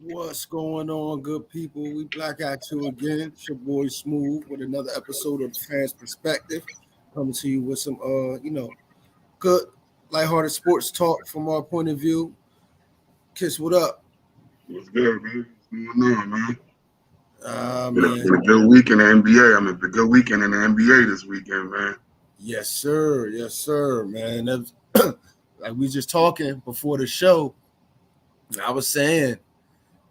What's going on, good people? We black out you again. It's your boy Smooth with another episode of the Fans Perspective. Coming to you with some good lighthearted sports talk from our point of view. Kiss, what up? What's good, man? What's going on, man? Man. Been a good week in the NBA. A good weekend in the NBA this weekend, man. Yes, sir. Yes, sir, man. Like we just talking before the show. I was saying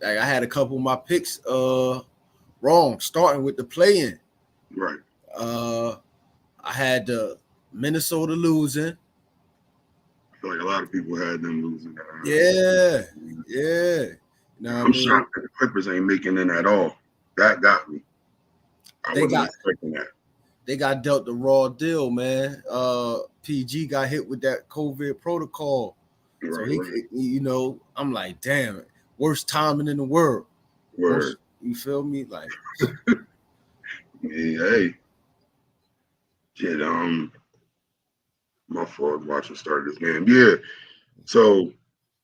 like I had a couple of my picks wrong, starting with the play-in. Right. Uh I had Minnesota losing. I feel like a lot of people had them losing. Yeah, yeah. You know what I I'm mean? shocked that the Clippers ain't making it at all. That got me. I They wasn't got expecting that. they got dealt the raw deal, man. PG got hit with that COVID protocol, so Right. I'm like, damn it, worst timing in the world. Word. You feel me? Like, Yeah, hey. Shit, my fault watching start this game. Yeah. So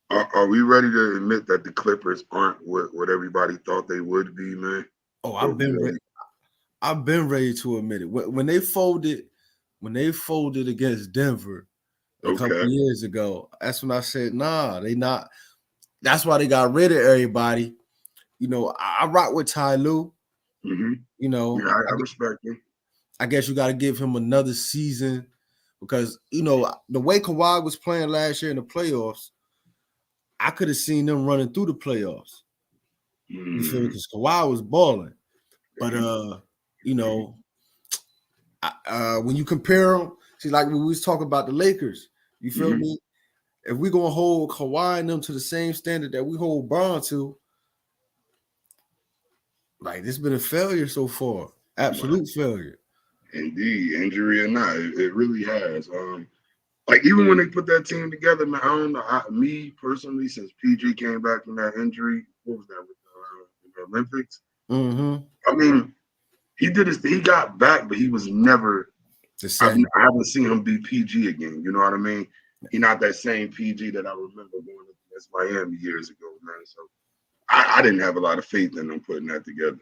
are we ready to admit that the Clippers aren't what everybody thought they would be, man? oh, Or we ready? I've been ready to admit it. When they folded against Denver a couple Okay. years ago, that's when I said, nah, they not. That's why they got rid of everybody. I rock with Ty Lue. Mm-hmm. You know, Yeah, I respect him. I guess you got to give him another season because the way Kawhi was playing last year in the playoffs, I could have seen them running through the playoffs. You feel me? Mm-hmm. Because Kawhi was balling, but when you compare them, see, like when we was talking about the Lakers, you feel Mm-hmm. me? If we gonna hold Kawhi and them to the same standard that we hold Bron to, like this been a failure so far, Wow. absolute failure. Indeed, injury or not, it really has. Like even when they put that team together, man, I don't know. Me personally, since PG came back from that injury, what was that with the Olympics? Mm-hmm. I mean, he did his. He got back, but he was never. The I same. haven't seen him be PG again. You know what I mean? He not that same PG that I remember going against Miami years ago, man. So I didn't have a lot of faith in them putting that together.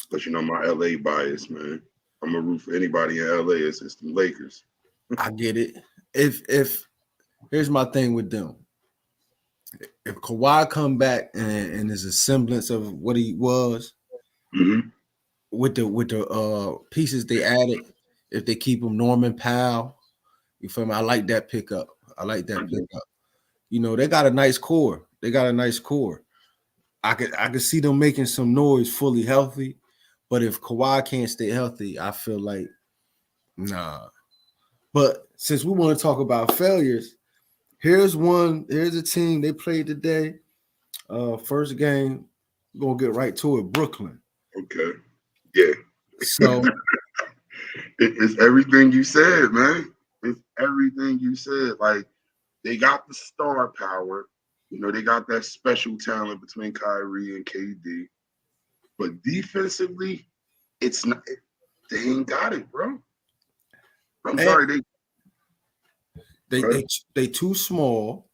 But my LA bias, man. I'm a root for anybody in LA. It's the Lakers. I get it. If here's my thing with them. If Kawhi come back and is a semblance of what he was Mm-hmm. with the pieces they added, if they keep him Norman Powell, you feel me? I like that pickup. I like I that do. pickup. They got a nice core. They got a nice core. I could see them making some noise fully healthy, but if Kawhi can't stay healthy, I feel like nah. But since we want to talk about failures, here's one. Here's a team they played today. First game, gonna get right to it. Brooklyn. Okay. Yeah. So It's everything you said, man. It's everything you said. Like they got the star power. They got that special talent between Kyrie and KD. But defensively, it's not. They ain't got it, bro. I'm and sorry. they too small.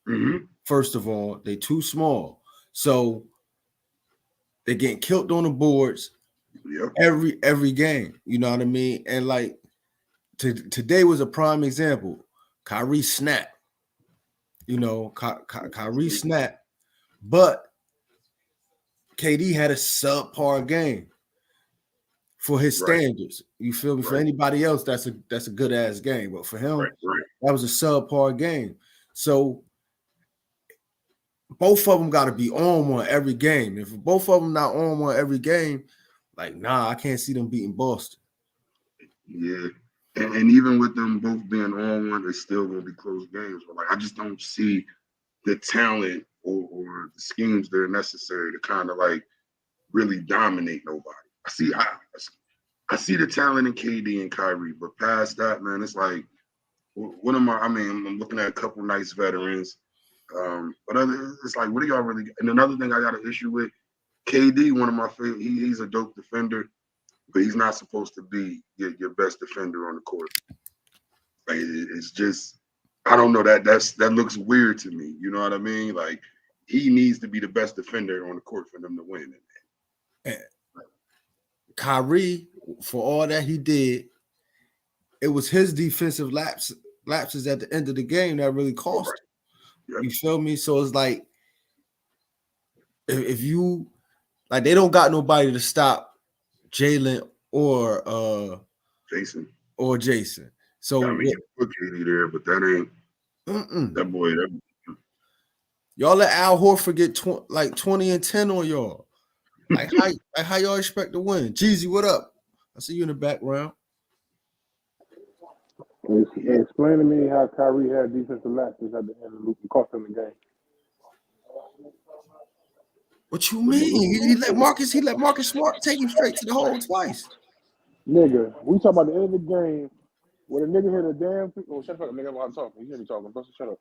Mm-hmm. First of all, they too small. So they getting killed on the boards Yep. every game. You know what I mean? And like today was a prime example. Kyrie snapped. Kyrie snapped, but KD had a subpar game for his Right. standards. You feel me? For Right. anybody else, that's a good ass game, but for him, Right. Right. that was a subpar game. So both of them got to be on one every game. If both of them not on one every game, like nah, I can't see them beating Boston. Yeah. And even with them both being on one, it's still gonna be close games. But like I just don't see the talent or the schemes that are necessary to kind of like really dominate nobody. I see the talent in KD and Kyrie, but past that, man, it's like what am I? I mean, I'm looking at a couple nice veterans, but it's like, what do y'all really? And another thing I got an issue with KD, one of my favorite. He's a dope defender, but he's not supposed to be your best defender on the court. Like it's just, I don't know that looks weird to me. You know what I mean? Like he needs to be the best defender on the court for them to win. And Kyrie, for all that he did, it was his defensive lapses at the end of the game that really cost him. Yep. You feel me? So it's like if you like, they don't got nobody to stop Jalen or Jason. So I mean, you put KD there, but that ain't that boy. Y'all let Al Horford get 20 and 10 on y'all. Like how y'all expect to win? Jeezy, what up? I see you in the background. Explain to me how Kyrie had defensive lapses at the end of the loop and cost him the game. What you mean? He let Marcus Smart take him straight to the hole twice. Nigga, we talk about the end of the game where the nigga hit a damn. Oh, shut up, nigga! I'm talking. You hear me talking? Shut up.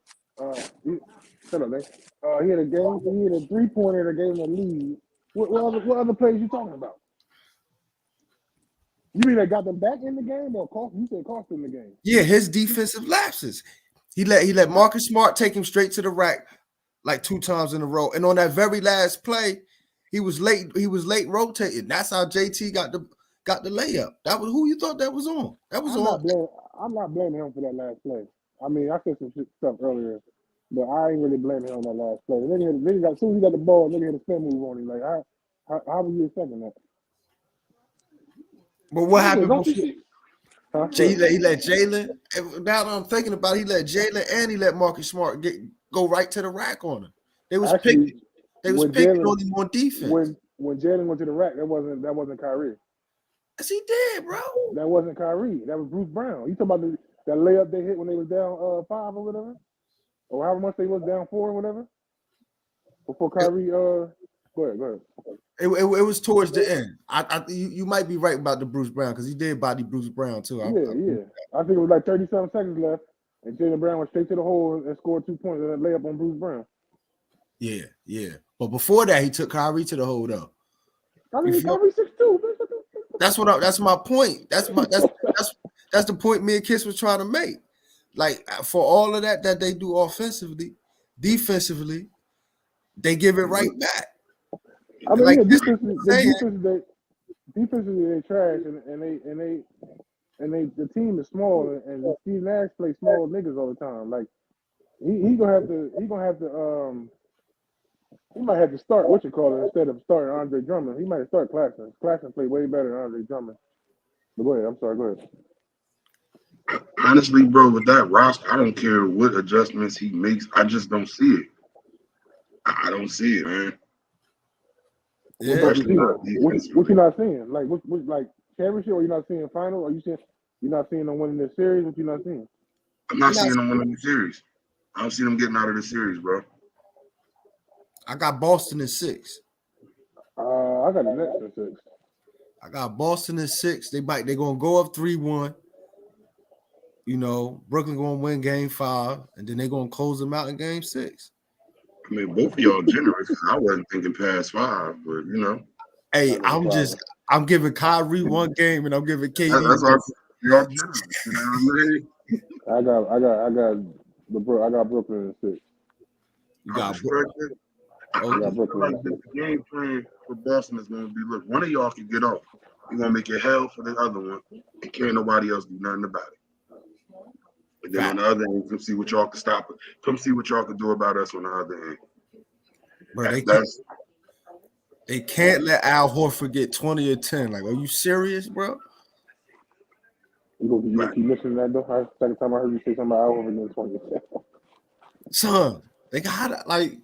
Shut up, man. He had a 3-pointer that gave him a lead. What other plays you talking about? You mean they got them back in the game or cost? You said cost him the game. Yeah, his defensive lapses. He let Marcus Smart take him straight to the rack like 2 times in a row. And on that very last play, he was late rotating. That's how JT got the layup. That was who you thought that was on. That was I'm not blaming him for that last play. I mean, I said some stuff earlier, but I ain't really blaming him on that last play. Then as soon as he got the ball, nigga hit a spin move on him. Like, how were you expecting that? But what happened before? Huh? He let Jalen. Now that I'm thinking about it, he let Jalen and he let Marcus Smart go right to the rack on him. They was picking on him on defense. When Jalen went to the rack, that wasn't Kyrie. Yes, he did, bro. That wasn't Kyrie. That was Bruce Brown. You talking about that layup they hit when they was down 5 or whatever, or however much they was down 4 or whatever. Before Kyrie, go ahead. It was towards the end. You might be right about the Bruce Brown because he did body Bruce Brown too. I think it was like 30-something seconds left, and Jalen Brown went straight to the hole and scored 2 points and a layup on Bruce Brown. Yeah. But before that, he took Kyrie to the hole though. I mean, Kyrie 6'2". That's my point. That's the point me and Kiss was trying to make. Like, for all of that they do offensively, defensively, they give it right back. I mean, like, defensively they trash, and the team is small, and Steve Nash plays small niggas all the time. Like, he might have to start instead of starting Andre Drummond. He might start Claxton. Claxton played way better than Andre Drummond. But go ahead. I'm sorry. Go ahead. Honestly, bro, with that roster, I don't care what adjustments he makes. I just don't see it. I don't see it, man. Yeah. What you not seeing? Like what like championship, or you not seeing final? Or you're not seeing them winning the series? What you not seeing? I'm not seeing them winning the series. I don't see them getting out of the series, bro. I got Boston in 6. I got the Nets in 6. I got Boston in 6. They're gonna go up 3-1. You know, Brooklyn gonna win game 5, and then they're gonna close them out in game 6. I mean, both of y'all generous. I wasn't thinking past 5, but you know. Hey, I'm giving Kyrie 1 game, and I'm giving KD. That's all y'all generous. You know what I mean? I got Brooklyn in 6. You got Brooklyn. I like the game plan for Boston is going to be, look, one of y'all can get off. You're going to make it hell for the other one, and can't nobody else do nothing about it. And then on the other end, come see what y'all can stop it. Come see what y'all can do about us on the other end. Bro, they can't let Al Horford get 20 or 10. Like, are you serious, bro? You keep listening to that, though? That's the second time I heard you say something about Al Horford getting 20 or 10. Son, they got like,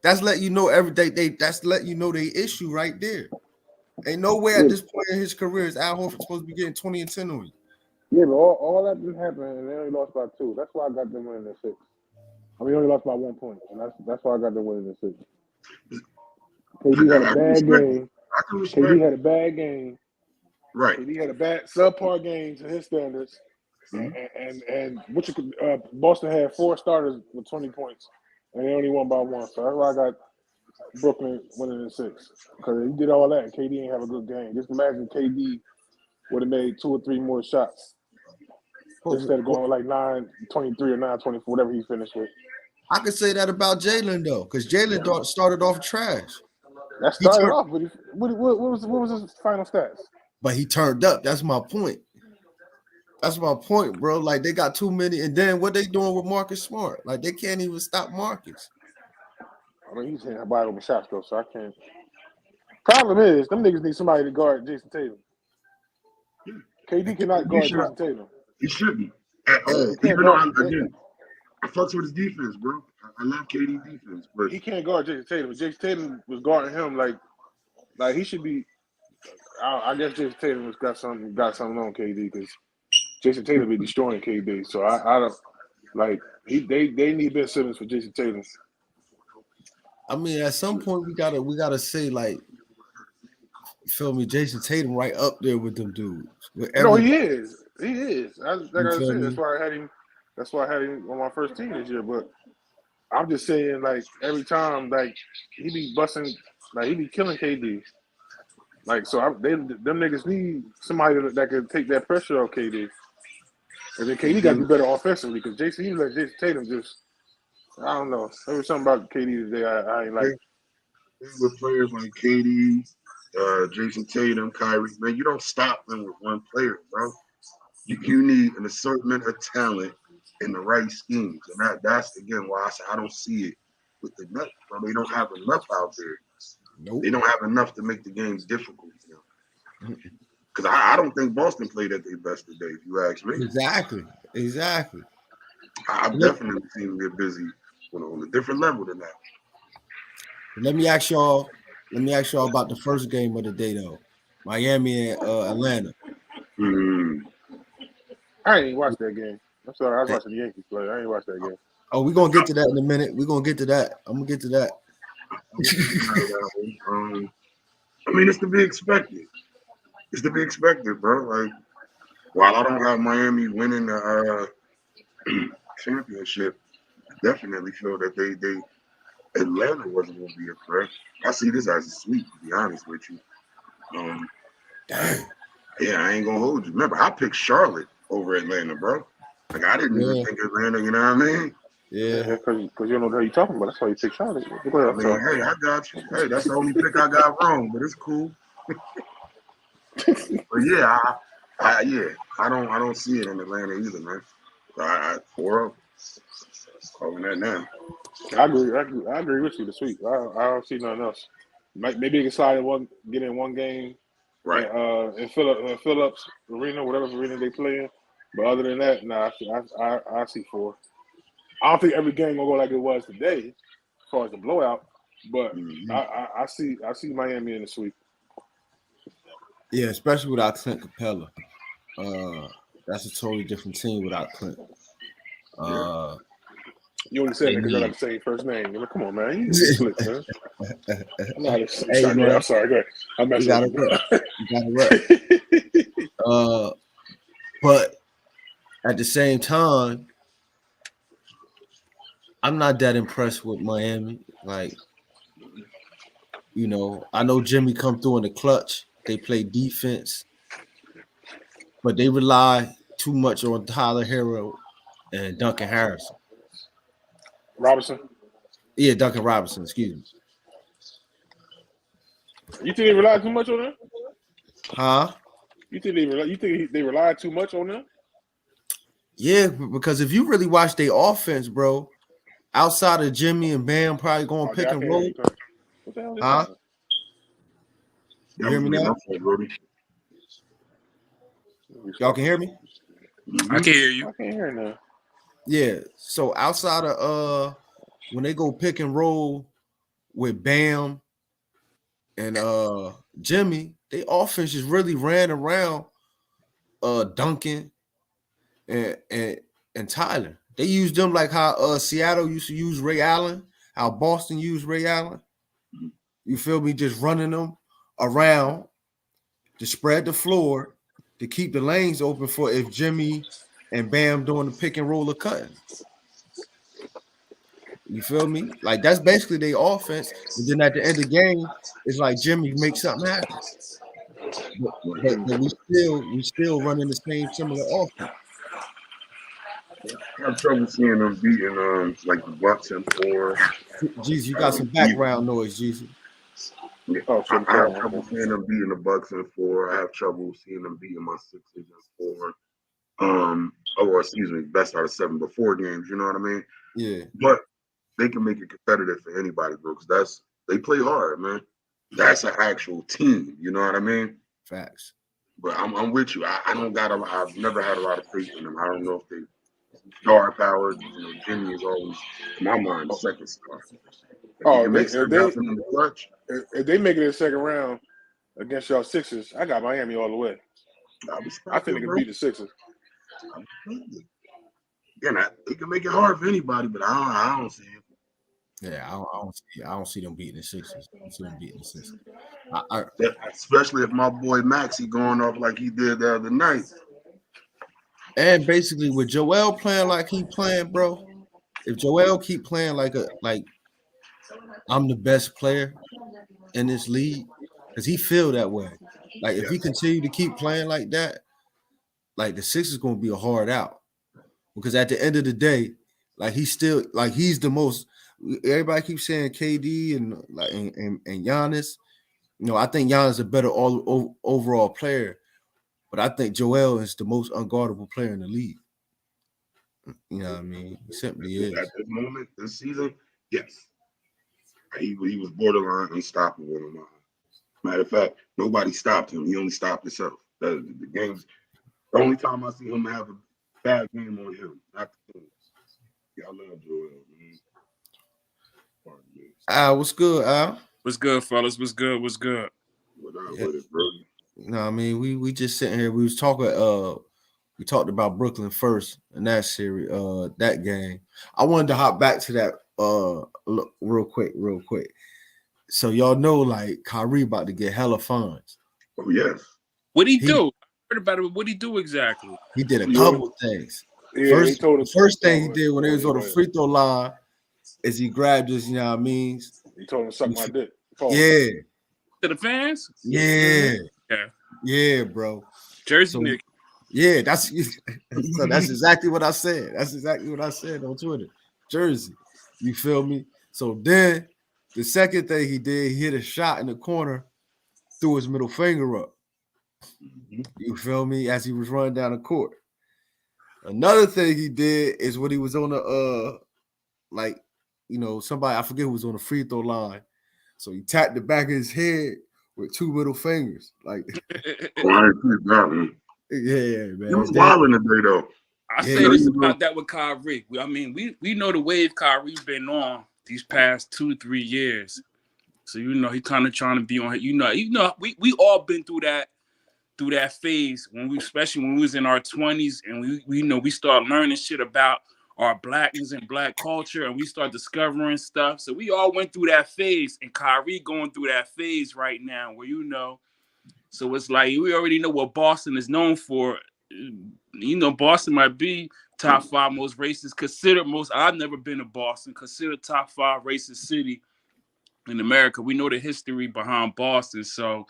that's letting you know that's letting you know they issue right there. Ain't no way at this point in his career is Al Horford supposed to be getting 20 and 10 on you. Yeah, but all that didn't happen, and they only lost by 2. That's why I got them winning in 6. I mean, they only lost by 1 point, and that's why I got them winning in 6. KD had a bad game. KD had a bad game. Right. KD had a bad subpar game to his standards. Mm-hmm. And Boston had 4 starters with 20 points, and they only won by 1. So that's why I got Brooklyn winning in 6. Because he did all that, and KD didn't have a good game. Just imagine KD would have made 2 or 3 more shots instead of going like 9-23 or 9-24, whatever he finished with. I could say that about Jalen though, because Jalen started off trash. That started off, but what was his final stats? But he turned up. That's my point. That's my point, bro. Like they got too many, and then what they doing with Marcus Smart? Like they can't even stop Marcus. I mean, he's hitting wide open shots though, so I can't. Problem is, them niggas need somebody to guard Jason Tatum. KD cannot guard Jason Tatum. He shouldn't at all. Even though I fucks with his defense, bro. I love KD defense, but he can't guard Jason Tatum. Jason Tatum was guarding him like he should be. I guess Jason Tatum was got something on KD because Jason Tatum be destroying KD. So I don't like they need Ben Simmons for Jason Tatum. I mean, at some point we gotta say like, you feel me, Jason Tatum right up there with them dudes. No, he is. He is. Like I said, that's why I had him. That's why I had him on my first team this year. But I'm just saying, like every time, like he be busting, like he be killing KD. Like so, them niggas need somebody that can take that pressure off KD. And then KD got to be better offensively because Jason Tatum just, I don't know. There was something about KD today I ain't like. With players like KD, Jason Tatum, Kyrie, man, you don't stop them with one player, bro. You need an assortment of talent in the right schemes, and that's again why I say I don't see it with the Nets, bro. They don't have enough out there. Nope. They don't have enough to make the games difficult. Because I don't think Boston played at their best today, if you ask me. Exactly. I've definitely seen them get busy on a different level than that. Let me ask y'all about the first game of the day, though. Miami and Atlanta. I ain't even watched that game. I'm sorry, I was watching the Yankees play. I ain't watched that game. Oh, we're gonna get to that in a minute. We're gonna get to that. I'm gonna get to that. I mean, it's to be expected. It's to be expected, bro. Like, while I don't have Miami winning the championship, I definitely feel that they Atlanta wasn't going to be a threat. I see this as a sweep, to be honest with you. Yeah, I ain't gonna hold you. Remember, I picked Charlotte over Atlanta, bro. Like I didn't even think Atlanta. You know what I mean? Yeah, because you don't know what you're talking about. That's why you picked Charlotte. Hey, I got you. Hey, that's the only pick I got wrong, but it's cool. But yeah, I don't see it in Atlanta either, man. So I 4-0. Calling that now. I agree with you. The sweep. I don't see nothing else. Maybe you can slide get in one game, right? And Phillips Arena, whatever arena they play in. But other than that, I see 4. I don't think every game gonna go like it was today, as far as the blowout. But I see Miami in the sweep. Yeah, especially without Clint Capella. That's a totally different team without Clint. You only said that because I got the same first name. You're like, come on, man. You Clint, man. I'm sorry. Go ahead. I'm messing up. You gotta rep. But at the same time, I'm not that impressed with Miami. Like, I know Jimmy come through in the clutch. They play defense, but they rely too much on Tyler Hero and Duncan Harrison. Robinson? Yeah, Duncan Robinson, excuse me. You think they rely too much on them? Huh? You think they rely too much on them? Yeah, because if you really watch their offense, bro, outside of Jimmy and Bam probably going pick and roll. What the hell is huh? that? You hear me now? Y'all can hear me? I can hear you. I can't hear now. Yeah. So outside of when they go pick and roll with Bam and Jimmy, they offense just really ran around Duncan and Tyler. They used them like how Seattle used to use Ray Allen, how Boston used Ray Allen. You feel me? Just running them around to spread the floor to keep the lanes open for if Jimmy and Bam doing the pick and roll or cutting. You feel me? Like that's basically their offense. And then at the end of the game, it's like Jimmy makes something happen. But we still running the same similar offense. I have trouble seeing them beating like the Bucks in 4. Jeez, you got some background noise, Jeezy. Yeah, Oh, shit, I have okay. trouble seeing them beating the Bucks in 4. I have trouble seeing them beating my Sixers in 4. Excuse me, best out of 7 before games. You know what I mean? Yeah, But they can make it competitive for anybody, bro. Because they play hard, man. That's an actual team. You know what I mean? facts. But I'm with you. I don't got I've never had a lot of faith in them. I don't know if they star power. You know, Jimmy is always in my mind the second star. If he Oh, can make certain happen in the clutch, if they make it in the second round against y'all Sixers, I got Miami all the way. I I respect think it, they can bro. beat the Sixers. I respect it. Again, they can make it hard for anybody, but I don't see it. Yeah, I don't see them beating the Sixers. I don't see them beating the Sixers. Especially if my boy Maxey going off like he did the other night. And basically, with Joel playing like he playing, bro. If Joel keep playing like I'm the best player in this league, because he feel that way. Like if he continue to keep playing like that, like the Sixers gonna be a hard out. Because at the end of the day, like he's the most. Everybody keeps saying KD and Giannis. You know, I think Giannis is a better overall player, but I think Joel is the most unguardable player in the league. You know what I mean? He simply is. At this moment, this season, yes. He was borderline unstoppable in my mind. Matter of fact, nobody stopped him. He only stopped himself. The games. The only time I see him have a bad game on him, not the team. Yeah, I love Joel, man. Al, what's good, Al? What's good, fellas? What's good? What's good? What up with it, bro? You know what I mean? We just sitting here. We was talking. We talked about Brooklyn first in that series. That game. I wanted to hop back to that. Real quick. So y'all know, like Kyrie about to get hella fines. Oh yes. What'd he do? I heard about it. What'd he do exactly? He did a couple things. Yeah, he told us. First thing he did when he was on the free throw line is he grabbed his, you know what I mean? He told him to suck my dick. Yeah. To the fans? Yeah. Yeah. Yeah, bro. Jersey So, nigga. yeah, that's exactly what I said. That's exactly what I said on Twitter. Jersey. You feel me? So then the second thing he did, he hit a shot in the corner, threw his middle finger up. You feel me? As he was running down the court. Another thing he did is when he was on the somebody, I forget who was on the free throw line. So he tapped the back of his head with 2 middle fingers. Like yeah, man. He was wilding today though. I say this about that with Kyrie. I mean, we know the wave Kyrie's been on these past 2-3 years. So he kind of trying to be on. We all been through that phase especially when we was in our 20s and we start learning shit about our blackness and black culture and we start discovering stuff. So we all went through that phase, and Kyrie going through that phase right now where so it's like we already know what Boston is known for. Boston might be top 5 most racist, I've never been to Boston, considered top 5 racist city in America. We know the history behind Boston, so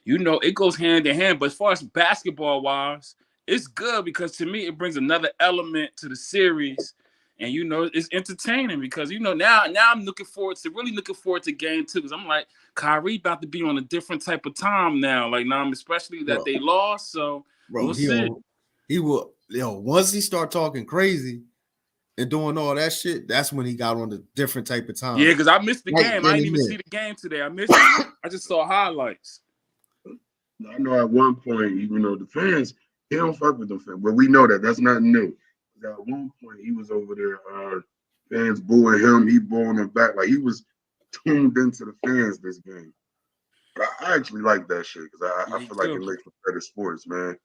it goes hand in hand. But as far as basketball wise, it's good because to me it brings another element to the series, and it's entertaining because now I'm looking forward to game 2 because I'm like Kyrie about to be on a different type of time now. Like now, especially that they lost, so we'll see. He will, once he start talking crazy and doing all that shit, that's when he got on a different type of time. Yeah, because I missed the game. I didn't even see the game today. I missed it. I just saw highlights. I know at one point, the fans, he don't fuck with them fans, but we know that's not new. At one point, he was over there, fans booing him, he booing them back, like he was tuned into the fans this game. But I actually like that shit because I feel like it makes for better sports, man.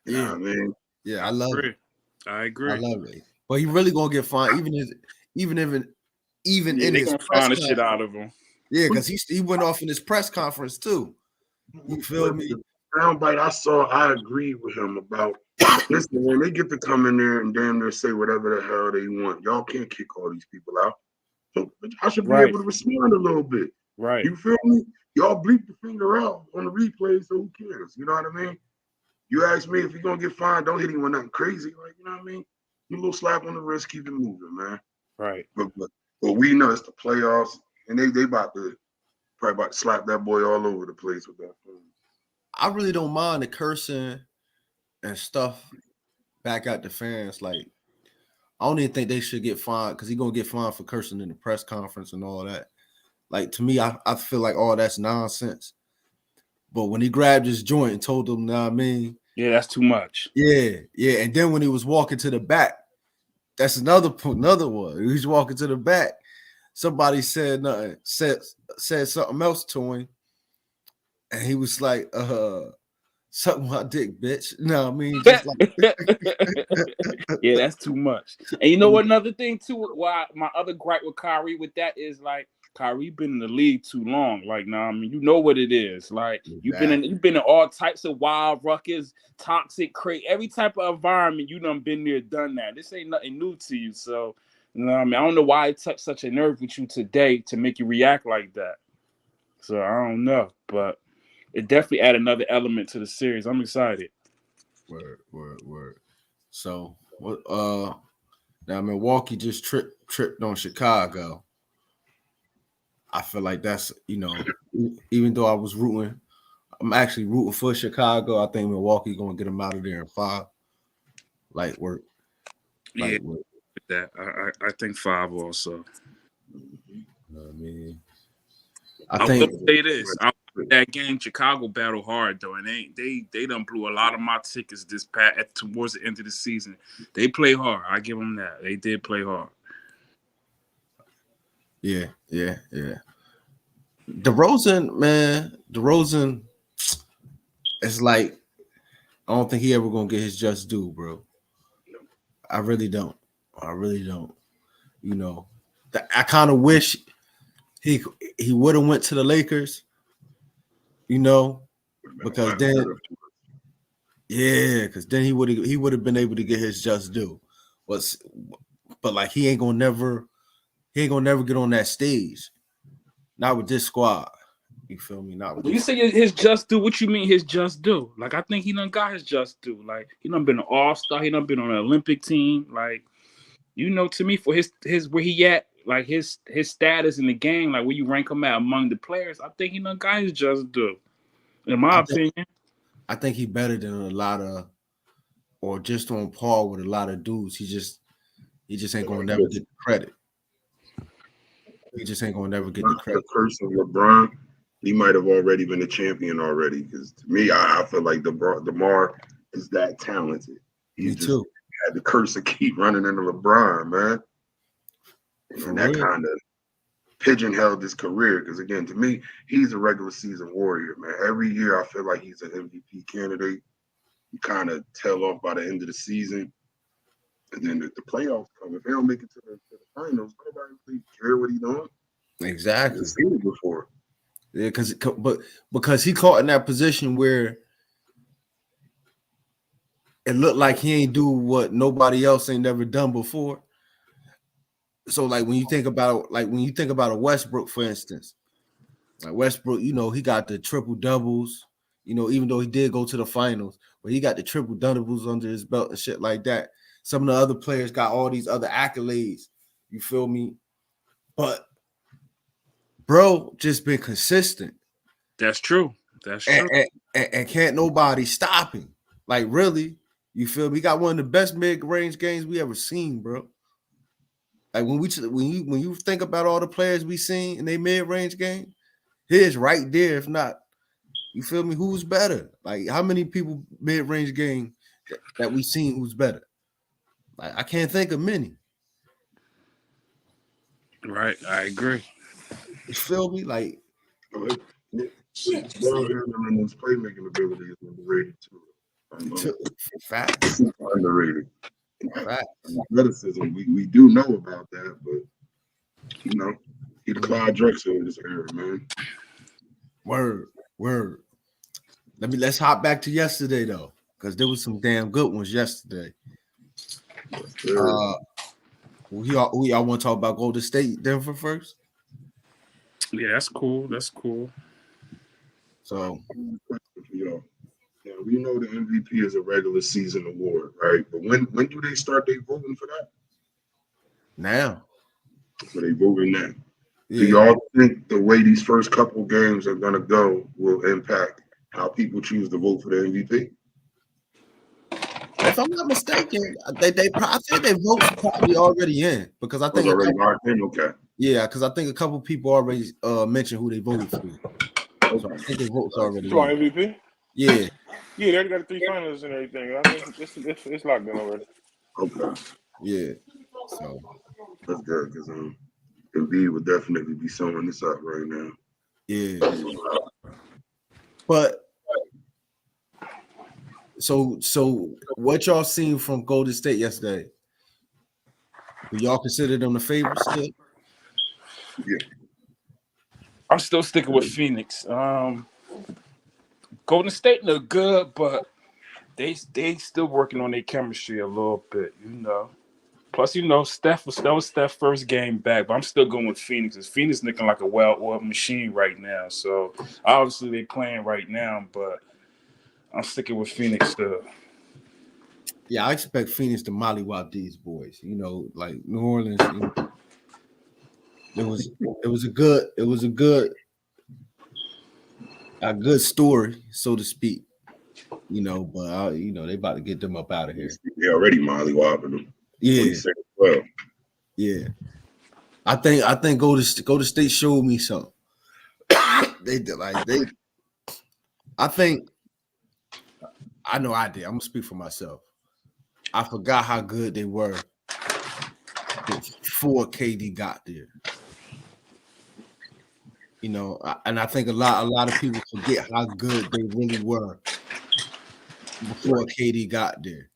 You know what I mean? Yeah, I love it. I agree. I love it. But he really gonna get fined, even in his press conference. Shit out of him. Yeah, because he went off in his press conference too. You feel me? The soundbite I saw, I agree with him about. Listen, when they get to come in there and damn near say whatever the hell they want, y'all can't kick all these people out. So I should be able to respond a little bit. Right. You feel me? Y'all bleep the finger out on the replay, so who cares? You know what I mean? You ask me if you're gonna get fined, don't hit him with nothing crazy, like you know what I mean? a little slap on the wrist, keep it moving, man. Right. But we know it's the playoffs, and they probably about to slap that boy all over the place with that phone. I really don't mind the cursing and stuff back at the fans. Like, I don't even think they should get fined because he's gonna get fined for cursing in the press conference and all that. Like, to me, I feel like all that's nonsense. But when he grabbed his joint and told them, nah, I mean, Yeah, that's too much. yeah. And then when he was walking to the back, that's another one. He was walking to the back. Somebody said nothing, said something else to him, and he was like, suck my dick, bitch. No, I mean, just like Yeah, that's too much. And you know what? Another thing too, why my other gripe with Kyrie with that is like Kyrie been in the league too long. Like, nah, I mean, you know what it is. Like, you've been in all types of wild, ruckus, toxic, crazy, every type of environment. You done been there, done that. This ain't nothing new to you. So, you know what I mean? I don't know why it touched such a nerve with you today to make you react like that. So I don't know, but it definitely add another element to the series. I'm excited. Word. So what? Now Milwaukee just tripped on Chicago. I feel like that's, even though I was rooting, I'm actually rooting for Chicago. I think Milwaukee gonna get them out of there in 5. Light work. Yeah, that I think 5 also. You know what I mean? I will say this: that game, Chicago battled hard though, and they done blew a lot of my tickets towards the end of the season. They play hard. I give them that. They did play hard. Yeah. DeRozan, it's like I don't think he ever gonna get his just due, bro. I really don't. You know, I kind of wish he would have went to the Lakers. Because then he would have been able to get his just due. But like he ain't gonna never get on that stage. Not with this squad. You feel me? Not with When you say his just due, what you mean his just due? Like, I think he done got his just due. Like, he done been an all-star. He done been on an Olympic team. Like, to me, for his where he at, like his status in the game, like where you rank him at among the players, I think he done got his just due. In my opinion. I think he better than a lot of, or just on par with a lot of dudes. He just ain't gonna never get the credit. He just ain't gonna never get the credit. The curse of LeBron, he might have already been a champion already. Because to me, I feel like DeMar is that talented. He just had the curse to keep running into LeBron, man. And that kind of pigeonholed his career. Because again, to me, he's a regular season warrior, man. Every year, I feel like he's an MVP candidate. You kind of tail off by the end of the season. And then the playoffs come. If they don't make it to the finals, nobody really care what he's doing. Exactly. I've seen it before. Yeah, because he caught in that position where it looked like he ain't do what nobody else ain't never done before. So like when you think about a Westbrook, for instance, like Westbrook, he got the triple doubles, even though he did go to the finals, but he got the triple doubles under his belt and shit like that. Some of the other players got all these other accolades. You feel me? But bro, just been consistent. That's true. And can't nobody stop him. Like, really, you feel me? He got one of the best mid-range games we ever seen, bro. Like when you think about all the players we seen in their mid-range game, his right there. If not, you feel me? Who's better? Like how many people mid-range game that we seen who's better? Like I can't think of many. Right, I agree. You feel me? Like and his playmaking ability is underrated too. Facts. Underrated. Facts. Athleticism, we do know about that, but he the Clyde Drexler in this era, man. Word. Let's hop back to yesterday though, because there was some damn good ones yesterday. We all want to talk about Golden State, Denver first. Yeah, that's cool. So, yeah, we know the MVP is a regular season award, right? But when do they start they voting for that? Now. So they voting now. Yeah. Do y'all think the way these first couple games are gonna go will impact how people choose to vote for the MVP? If I'm not mistaken, I think their votes probably already in because I think already locked in. Okay. Yeah, because I think a couple people already mentioned who they voted for. So I think their votes already So in. MVP? Yeah. Yeah, they already got the 3 finalists and everything. I think it's locked in already. Okay. Yeah. So that's good because Embiid would definitely be sewing this up right now. Yeah. But so what y'all seen from Golden State yesterday? Do y'all consider them the favorites still? Yeah. I'm still sticking with Phoenix. Golden State look good, but they still working on their chemistry a little bit, you know. Plus, you know, that was Steph's first game back, but I'm still going with Phoenix. Phoenix looking like a well-oiled machine right now. So obviously they playing right now, but I'm sticking with Phoenix still. Yeah, I expect Phoenix to mollywop these boys. You know, like New Orleans. You know, it was a good story, so to speak. You know, but you know they about to get them up out of here. They already mollywopping them. Yeah. Well. Yeah. I think Golden State showed me something. They did I think I know I did. I'm gonna speak for myself. I forgot how good they were before KD got there. You know, and I think a lot of people forget how good they really were before KD got there.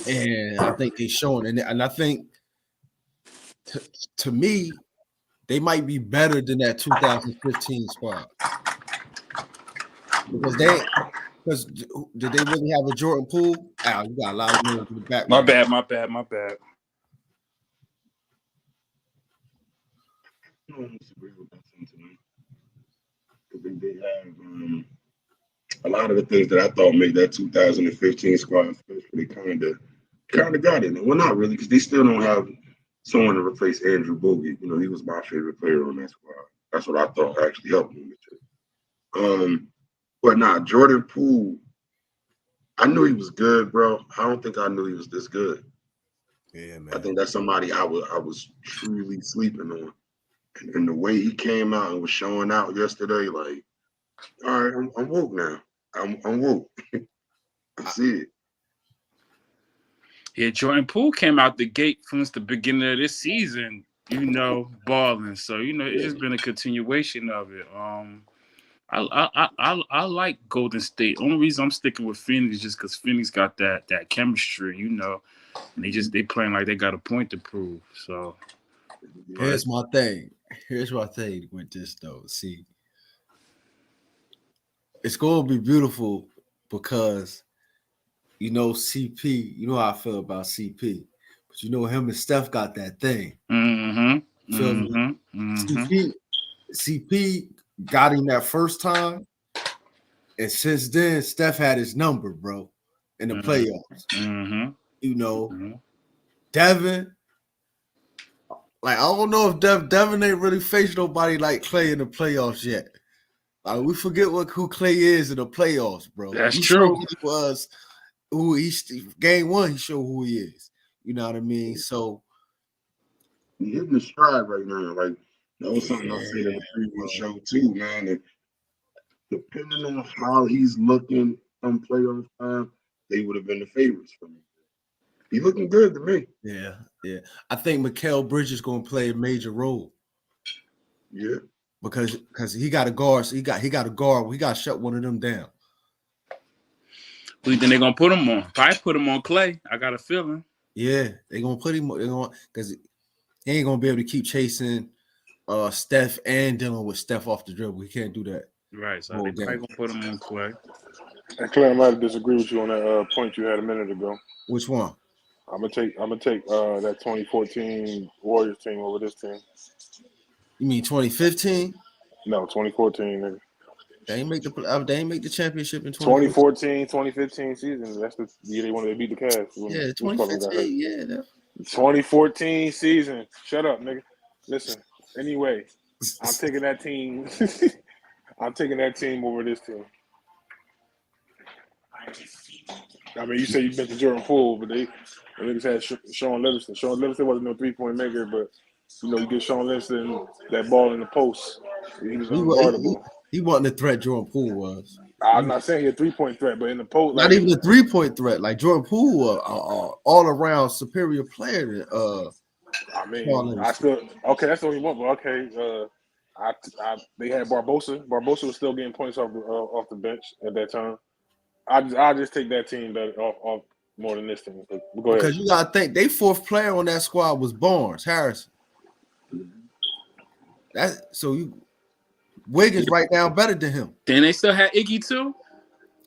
And I think they're showing, and I think to me, they might be better than that 2015 squad. Because did they really have a Jordan Poole? Al, you got a lot of noise in the background. My bad. I don't disagree with that sentiment. Because they have a lot of the things that I thought made that 2015 squad special. They kind of got it. Well, not really, because they still don't have someone to replace Andrew Bogut. You know, he was my favorite player on that squad. That's what I thought actually helped him with it. But Jordan Poole, I knew he was good, bro. I don't think I knew he was this good. Yeah, man. I think that's somebody I was truly sleeping on. And the way he came out and was showing out yesterday, like, all right, I'm woke now. I'm woke. I see it. Yeah, Jordan Poole came out the gate since the beginning of this season, you know, balling. So, you know, it's just been a continuation of it. I like Golden State. Only reason I'm sticking with Phoenix is just because Phoenix got that chemistry, you know. And they playing like they got a point to prove. So here's my thing. Here's my thing with this though. See, it's gonna be beautiful because you know CP. You know how I feel about CP, but you know him and Steph got that thing. CP got him that first time, and since then Steph had his number, bro, in the playoffs. You know, Devin. Like, I don't know if Devin ain't really faced nobody like Clay in the playoffs yet. Like, we forget who Clay is in the playoffs, bro. That's true. He was who game one, he showed who he is. You know what I mean? So he's hitting the stride right now. Like, that was something I said in the previous show too, man. And depending on how he's looking on playoff time, they would have been the favorites for me. He's looking good to me. Yeah. I think Mikal Bridges is gonna play a major role. Yeah. Because he got a guard, so he got a guard. We got to shut one of them down. Who you think they're gonna put him on? Probably put him on Clay. I got a feeling. Yeah, they're gonna put him. They're gonna because he ain't gonna be able to keep chasing Steph and dealing with Steph off the dribble. He can't do that. Right. So they probably gonna put him on Clay. And Clay, I might disagree with you on that point you had a minute ago. Which one? I'm gonna take that 2014 Warriors team over this team. You mean 2015? No, 2014, nigga. They ain't make the championship in 2014, 2015 season. That's the year they wanted to beat the Cavs. Yeah, 2015. Yeah. 2014 season. Shut up, nigga. Listen. Anyway, I'm taking that team. I'm taking that team over this team. I mean, you say you been to Jordan Poole, but the niggas had Sean Livingston. Sean Livingston wasn't no 3-point maker, but you get Sean Livingston that ball in the post. He was unguardable. He wasn't the threat Jordan Poole was. I'm not saying he a 3-point threat, but in the post, not even a 3-point threat. Like Jordan Poole, all around superior player than I mean, I still that's the only one. But okay, they had Barbosa. Barbosa was still getting points off the bench at that time. I'll just take that team off more than this team. But go ahead. Because you gotta think they fourth player on that squad was Barnes Harrison. Wiggins right now better than him. Then they still had Iggy too.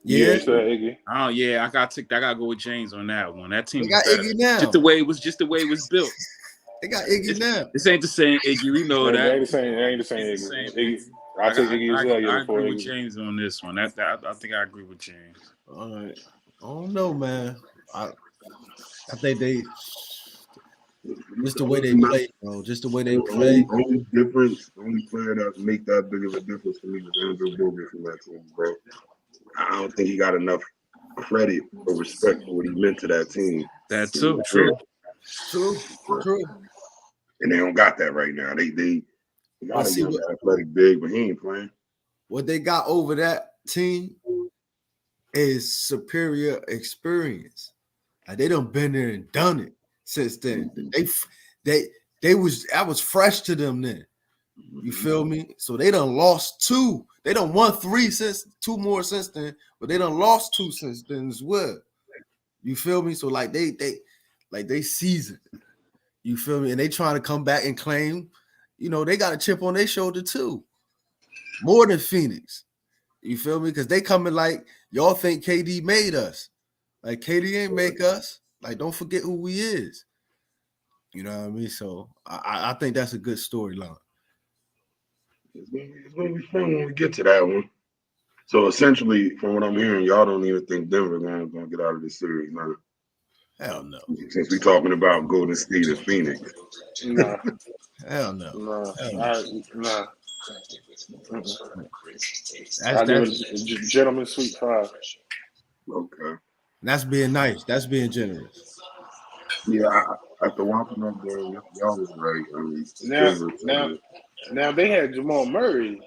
Yeah, they still had Iggy. Oh yeah, I gotta go with James on that one. That team got Iggy now. Just the way it was built. They got Iggy now. This ain't the same Iggy. We know that. It ain't the same Iggy. I take Iggy as well. I agree with James on this one. I think I agree with James. All right. I don't know, man. I think they just the way they play, bro. Just the way they play. Only player that make that big of a difference for me is Andrew Bogut from that team, bro. I don't think he got enough credit or respect for what he meant to that team. That too. True. And they don't got that right now. They got an athletic big, but he ain't playing. What they got over that team is superior experience. Like they done been there and done it since then. I was fresh to them then. You feel me? So they done lost 2. They done won 3 since 2 more since then, but they done lost 2 since then as well. You feel me? So like they seasoned. You feel me? And they trying to come back and claim, they got a chip on their shoulder too. More than Phoenix. You feel me? Because they coming like, y'all think KD made us. Like, KD ain't make us. Like, don't forget who we is. You know what I mean? So, I think that's a good storyline. It's going to be fun when we get to that one. So, essentially, from what I'm hearing, y'all don't even think Denver going to get out of this series, man. Hell no. Since we're talking about Golden State and Phoenix. Nah. Hell no. Nah. That's gentleman sweep 5. Okay. That's being nice. That's being generous. Yeah, after watching that game, y'all was right. I mean, now they had Jamal Murray.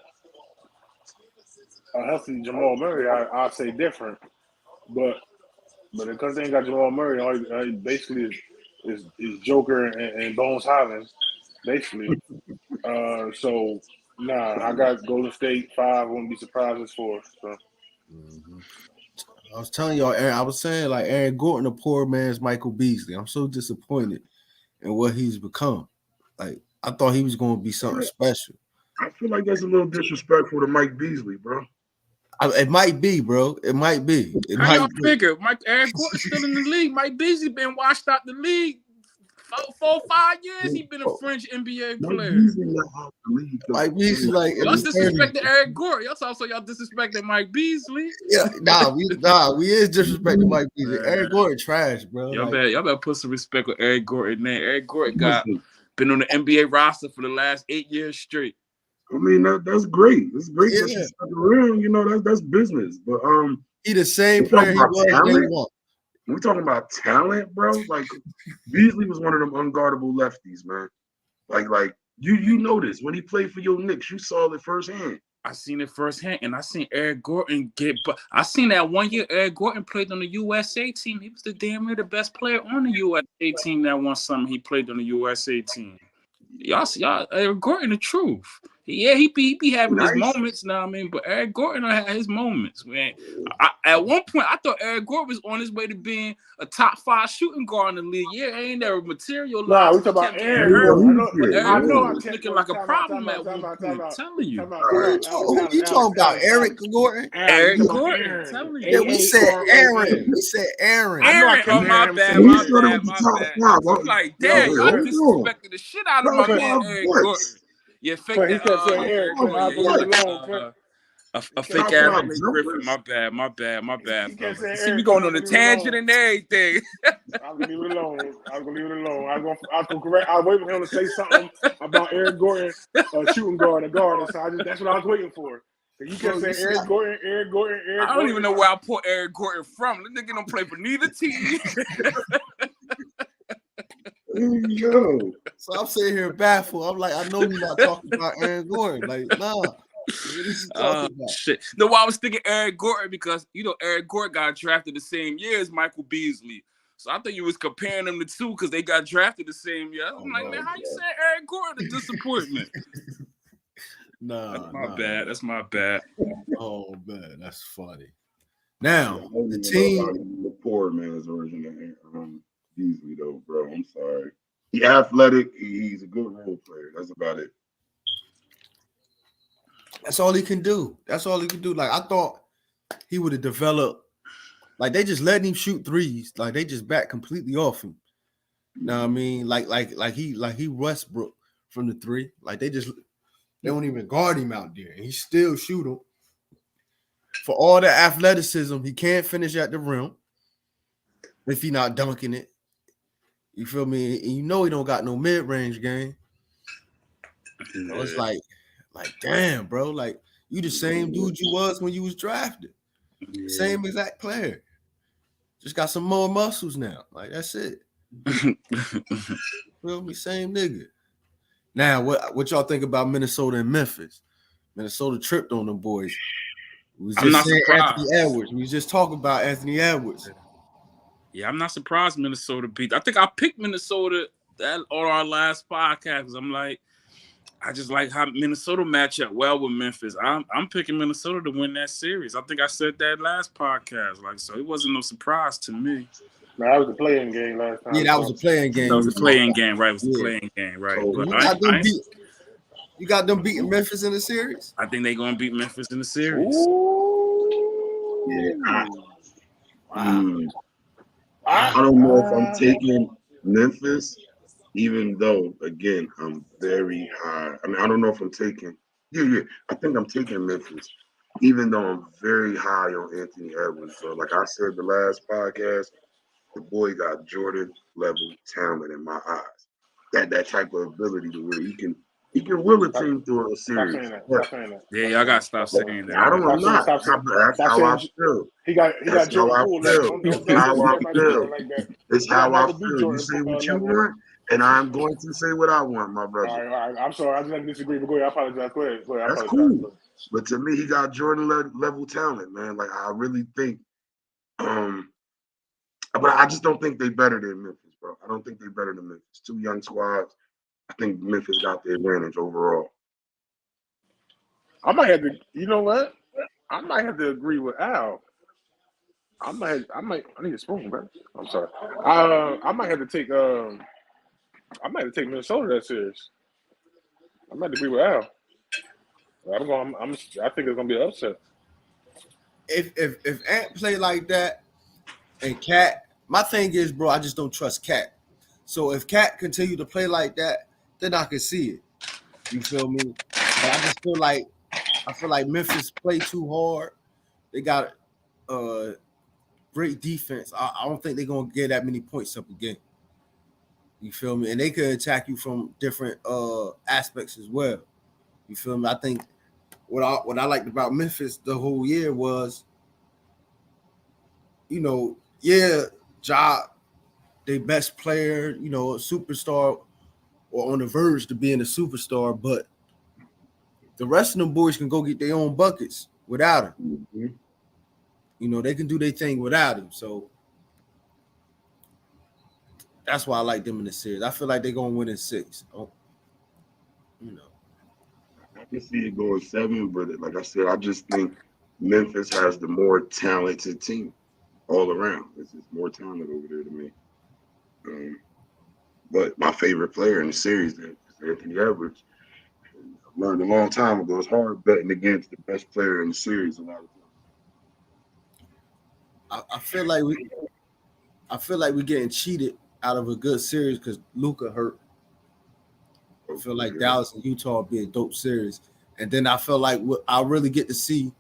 A healthy Jamal Murray, I'd say different. But because they ain't got Jamal Murray, all basically is Joker and Bones Highland, basically. So I got Golden State 5. Wouldn't be surprised it's 4. So. Mm-hmm. I was telling y'all, I was saying like Aaron Gordon, a poor man's Michael Beasley. I'm so disappointed in what he's become. Like I thought he was going to be something special. I feel like that's a little disrespectful to Mike Beasley, bro. It might be, bro. It might be. How y'all figure? Aaron Gordon's still in the league. Mike Beasley been washed out the league 4-5 years. He been a French NBA player. Mike Beasley, like y'all disrespected Aaron Gordon. Y'all disrespected Mike Beasley. Yeah, we is disrespecting Mike Beasley. Aaron Gordon trash, bro. Y'all better put some respect on Aaron Gordon. Man, Aaron Gordon been on the NBA roster for the last 8 years straight. I mean that's great. It's great that she's stuck around. That's business. But he the same player he was day one. We're talking about talent, bro. Like Beasley was one of them unguardable lefties, man. Like you noticed when he played for your Knicks, you saw it firsthand. I seen it firsthand, and I seen Eric Gordon but I seen that one year Eric Gordon played on the USA team. He was the damn near the best player on the USA team that one summer he played on the USA team. Y'all, Eric Gordon, the truth. Yeah, he be having his moments now, but Eric Gordon had his moments, man. At one point, I thought Eric Gordon was on his way to being a top 5 shooting guard in the league. Yeah, ain't there material. Nah, we talking about Aaron. I know. Looking like a problem at one point. I'm telling you. Who you talking about? Eric Gordon? Eric Gordon. Telling you. Yeah, we said Aaron. Aaron. Oh, my bad. I'm like, damn, y'all disrespected the shit out of my man Eric Gordon. Yeah, fake that. A fake ass Blake Griffin. My bad. You can't say See, we Eric going Gordon, on a leave it tangent alone. and everything. I was gonna leave it alone. I was gonna correct. I was waiting for him to say something about Eric Gordon, shooting guard, a guard. So that's what I was waiting for. You can say Eric Gordon. I don't even know where I put Eric Gordon from. This nigga don't play for neither team. Yo. So I'm sitting here baffled. I'm like, I know you're not talking about Aaron Gordon. Like, nah. What is he talking about? Shit. No, why I was thinking Eric Gordon because Eric Gordon got drafted the same year as Michael Beasley. So I think you was comparing them to two because they got drafted the same year. I'm like, man, how you saying Eric Gordon a disappointment? Nah, That's my bad. Oh man, that's funny. Now the the poor man's version of Beasley though, bro. I'm sorry. He's athletic. He's a good role player. That's about it. That's all he can do. Like I thought he would have developed. Like they just letting him shoot threes. Like they just back completely off him. Know what I mean? Like he Westbrook from the three. Like they don't even guard him out there. And he still shoot them. For all the athleticism, he can't finish at the rim if he not dunking it. You feel me? And he don't got no mid-range game. So it's like, damn, bro. Like, you the same dude you was when you was drafted. Yeah. Same exact player. Just got some more muscles now. Like, that's it. Feel me? Same nigga. Now, what y'all think about Minnesota and Memphis? Minnesota tripped on them boys. I'm not surprised. Anthony Edwards. We was just talking about Anthony Edwards. Yeah, I'm not surprised Minnesota beat. I think I picked Minnesota on our last podcast because I'm like, I just like how Minnesota match up well with Memphis. I'm picking Minnesota to win that series. I think I said that last podcast. Like, so it wasn't no surprise to me. No, that was the playing game last time. Yeah, that was a playing game. That was the playing game, right? It was the playing game, right? But you got them beating Memphis in the series? I think they're gonna beat Memphis in the series. Ooh. Yeah. Wow. I don't know if I'm taking Memphis, even though, again, I'm very high. I mean, I don't know if I'm taking. Yeah. I think I'm taking Memphis, even though I'm very high on Anthony Edwards. So, like I said the last podcast, the boy got Jordan level talent in my eyes. That type of ability to where he can will a team through a series. Stop saying that. Yeah, y'all gotta stop saying that. I don't know. That's how I feel. He got Jordan Poole. That's how I feel. It's how I feel. You say what you want, and I'm going to say what I want, my brother. All right. I'm sorry. I just had to disagree. But go ahead. I apologize. Go ahead. That's cool. But to me, he got Jordan level talent, man. Like I really think, but I just don't think they better than Memphis, bro. I don't think they better than Memphis. Two young squads. I think Memphis got the advantage overall. I might have to. You know what? I might have to agree with Al. I need a spoon, bro. I'm sorry. I might have to take. I might have to take Minnesota that series. I might agree with Al. I think it's gonna be an upset. If Ant play like that and Cat, my thing is, bro, I just don't trust Cat. So if Cat continue to play like that, then I can see it. You feel me? But I feel like Memphis play too hard. They got great defense. I don't think they're gonna get that many points up again. You feel me? And they could attack you from different aspects as well. You feel me? I think what I liked about Memphis the whole year was, Ja, their best player, a superstar or on the verge to being a superstar, but the rest of them boys can go get their own buckets without him. Mm-hmm. They can do their thing without him. So that's why I like them in the series. I feel like they're going to win in 6. I can see it going 7, but like I said, I just think Memphis has the more talented team all around. It's just more talent over there to me. But my favorite player in the series is Anthony Edwards. I learned a long time ago it's hard betting against the best player in the series a lot of times. I feel like we're getting cheated out of a good series because Luka hurt. I feel like Dallas and Utah will be a dope series. And then I feel like I really get to see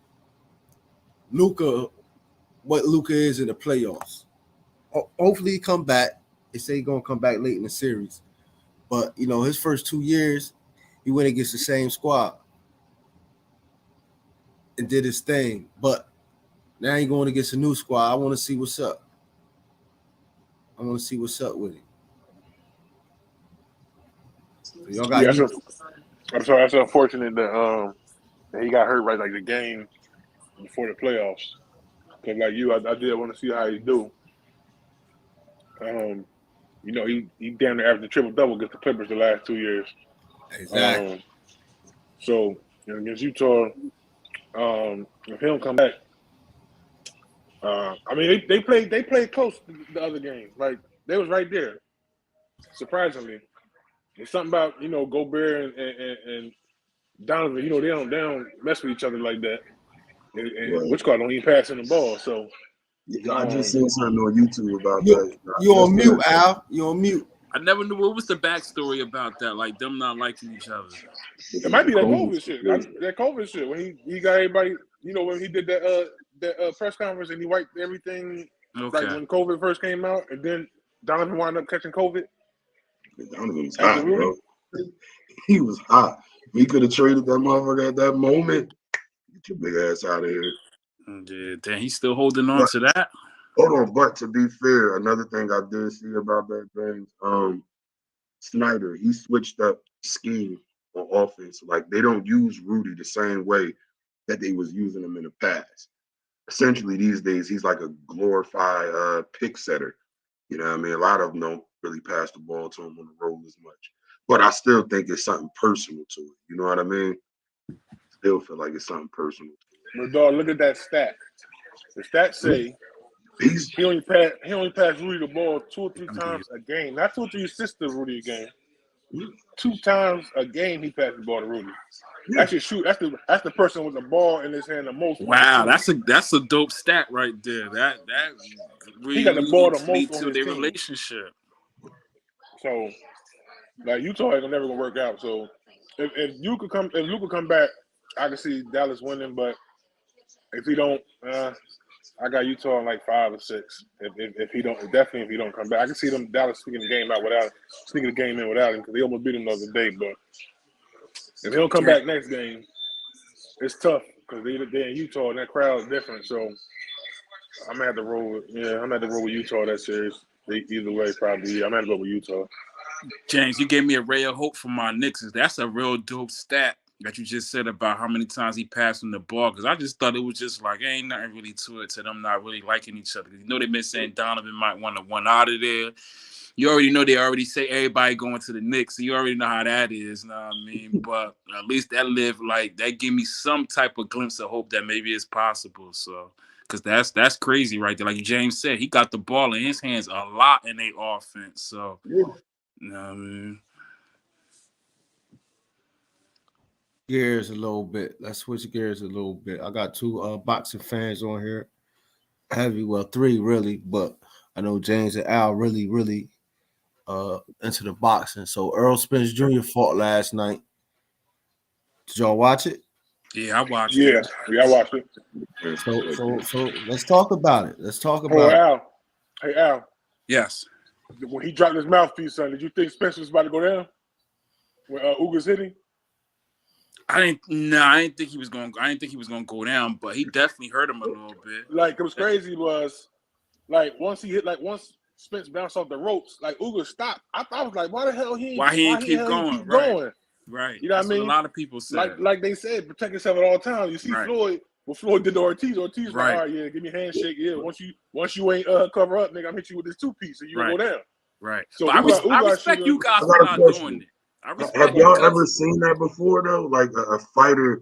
Luka, what Luka is in the playoffs. Hopefully he come back. They say he's gonna come back late in the series. But you know, his first 2 years, he went against the same squad and did his thing. But now he's going against a new squad. I want to see what's up. I want to see what's up with him. So y'all got I'm sorry. That's unfortunate that he got hurt right like the game before the playoffs. Because like you, I did want to see how he do. You know, he damn near averaged a triple double against the Clippers the last 2 years. exactly. So against Utah, if he don't come back, I mean they played close the other game. Like they was right there. Surprisingly, it's something about Gobert and Donovan. You know they don't mess with each other like that. And which card don't even pass in the ball. So I just seen something on YouTube about that. You on mute, Al? You on mute? I never knew what was the backstory about that, like them not liking each other. It might be that COVID shit. That COVID shit when he got everybody. You know when he did that press conference and he wiped everything. Okay. Like when COVID first came out, and then Donovan wound up catching COVID. Donovan was hot, bro. He was hot. We could have traded that motherfucker at that moment. Get your big ass out of here. Yeah, damn, he's still holding on to that. Hold on, but to be fair, another thing I did see about that thing, Snyder, he switched up scheme on offense. Like they don't use Rudy the same way that they was using him in the past. Essentially, these days he's like a glorified pick setter. You know what I mean? A lot of them don't really pass the ball to him on the roll as much. But I still think it's something personal to it. You know what I mean? Still feel like it's something personal to But dog, look at that stat. The stats say he only passed Rudy the ball 2 or 3 times a game. Not 2 or 3 assists to Rudy a game. 2 times a game he passed the ball to Rudy. That's your shoot. That's the person with the ball in his hand the most. Wow, that's a dope stat right there. That really he got the ball the speak most to on their his team. relationship. So, like Utah ain't never gonna work out. So, if Luka come back, I can see Dallas winning. But if he don't, I got Utah in like 5 or 6. If he don't come back, I can see them Dallas sneaking the game in without him because they almost beat him the other day. But if he don't come back next game, it's tough because they're in Utah and that crowd is different. So I'm gonna have to roll with Utah that series. Either way, probably. I'm gonna have to go with Utah. James, you gave me a ray of hope for my Knicks. That's a real dope stat that you just said about how many times he passed him the ball. Because I just thought it was just like, ain't nothing really to it, to them not really liking each other. You know, they've been saying Donovan might want to one out of there. You already know they already say everybody going to the Knicks. So you already know how that is, you know what I mean? But at least that gave me some type of glimpse of hope that maybe it's possible. So, because that's crazy right there. Like James said, he got the ball in his hands a lot in their offense. So, you know what I mean? Gears a little bit. Let's switch gears a little bit. I got 2 boxing fans on here. Heavy, well, 3 really, but I know James and Al really into the boxing. So Earl Spence Jr. fought last night. Did y'all watch it? Yeah, I watched it. Yeah, I watched it. So let's talk about it. Hey Al. Yes. When he dropped his mouthpiece, son, did you think Spence was about to go down? When Ugas hit him? I didn't think he was going to go down, but he definitely hurt him a little bit. Like it was crazy once Spence bounced off the ropes, like Ugas stopped. I was like, why the hell he keep going? Right. You know what I mean? What a lot of people said. Like they said, protect yourself at all times. You see Floyd, what Floyd did to Ortiz. Ortiz like, all right, yeah, give me a handshake. Yeah, once you ain't cover up, nigga, I'm hit you with this 2-piece and you gonna go down. Right. So I respect you guys for not doing it. Have y'all ever seen that before though? Like a fighter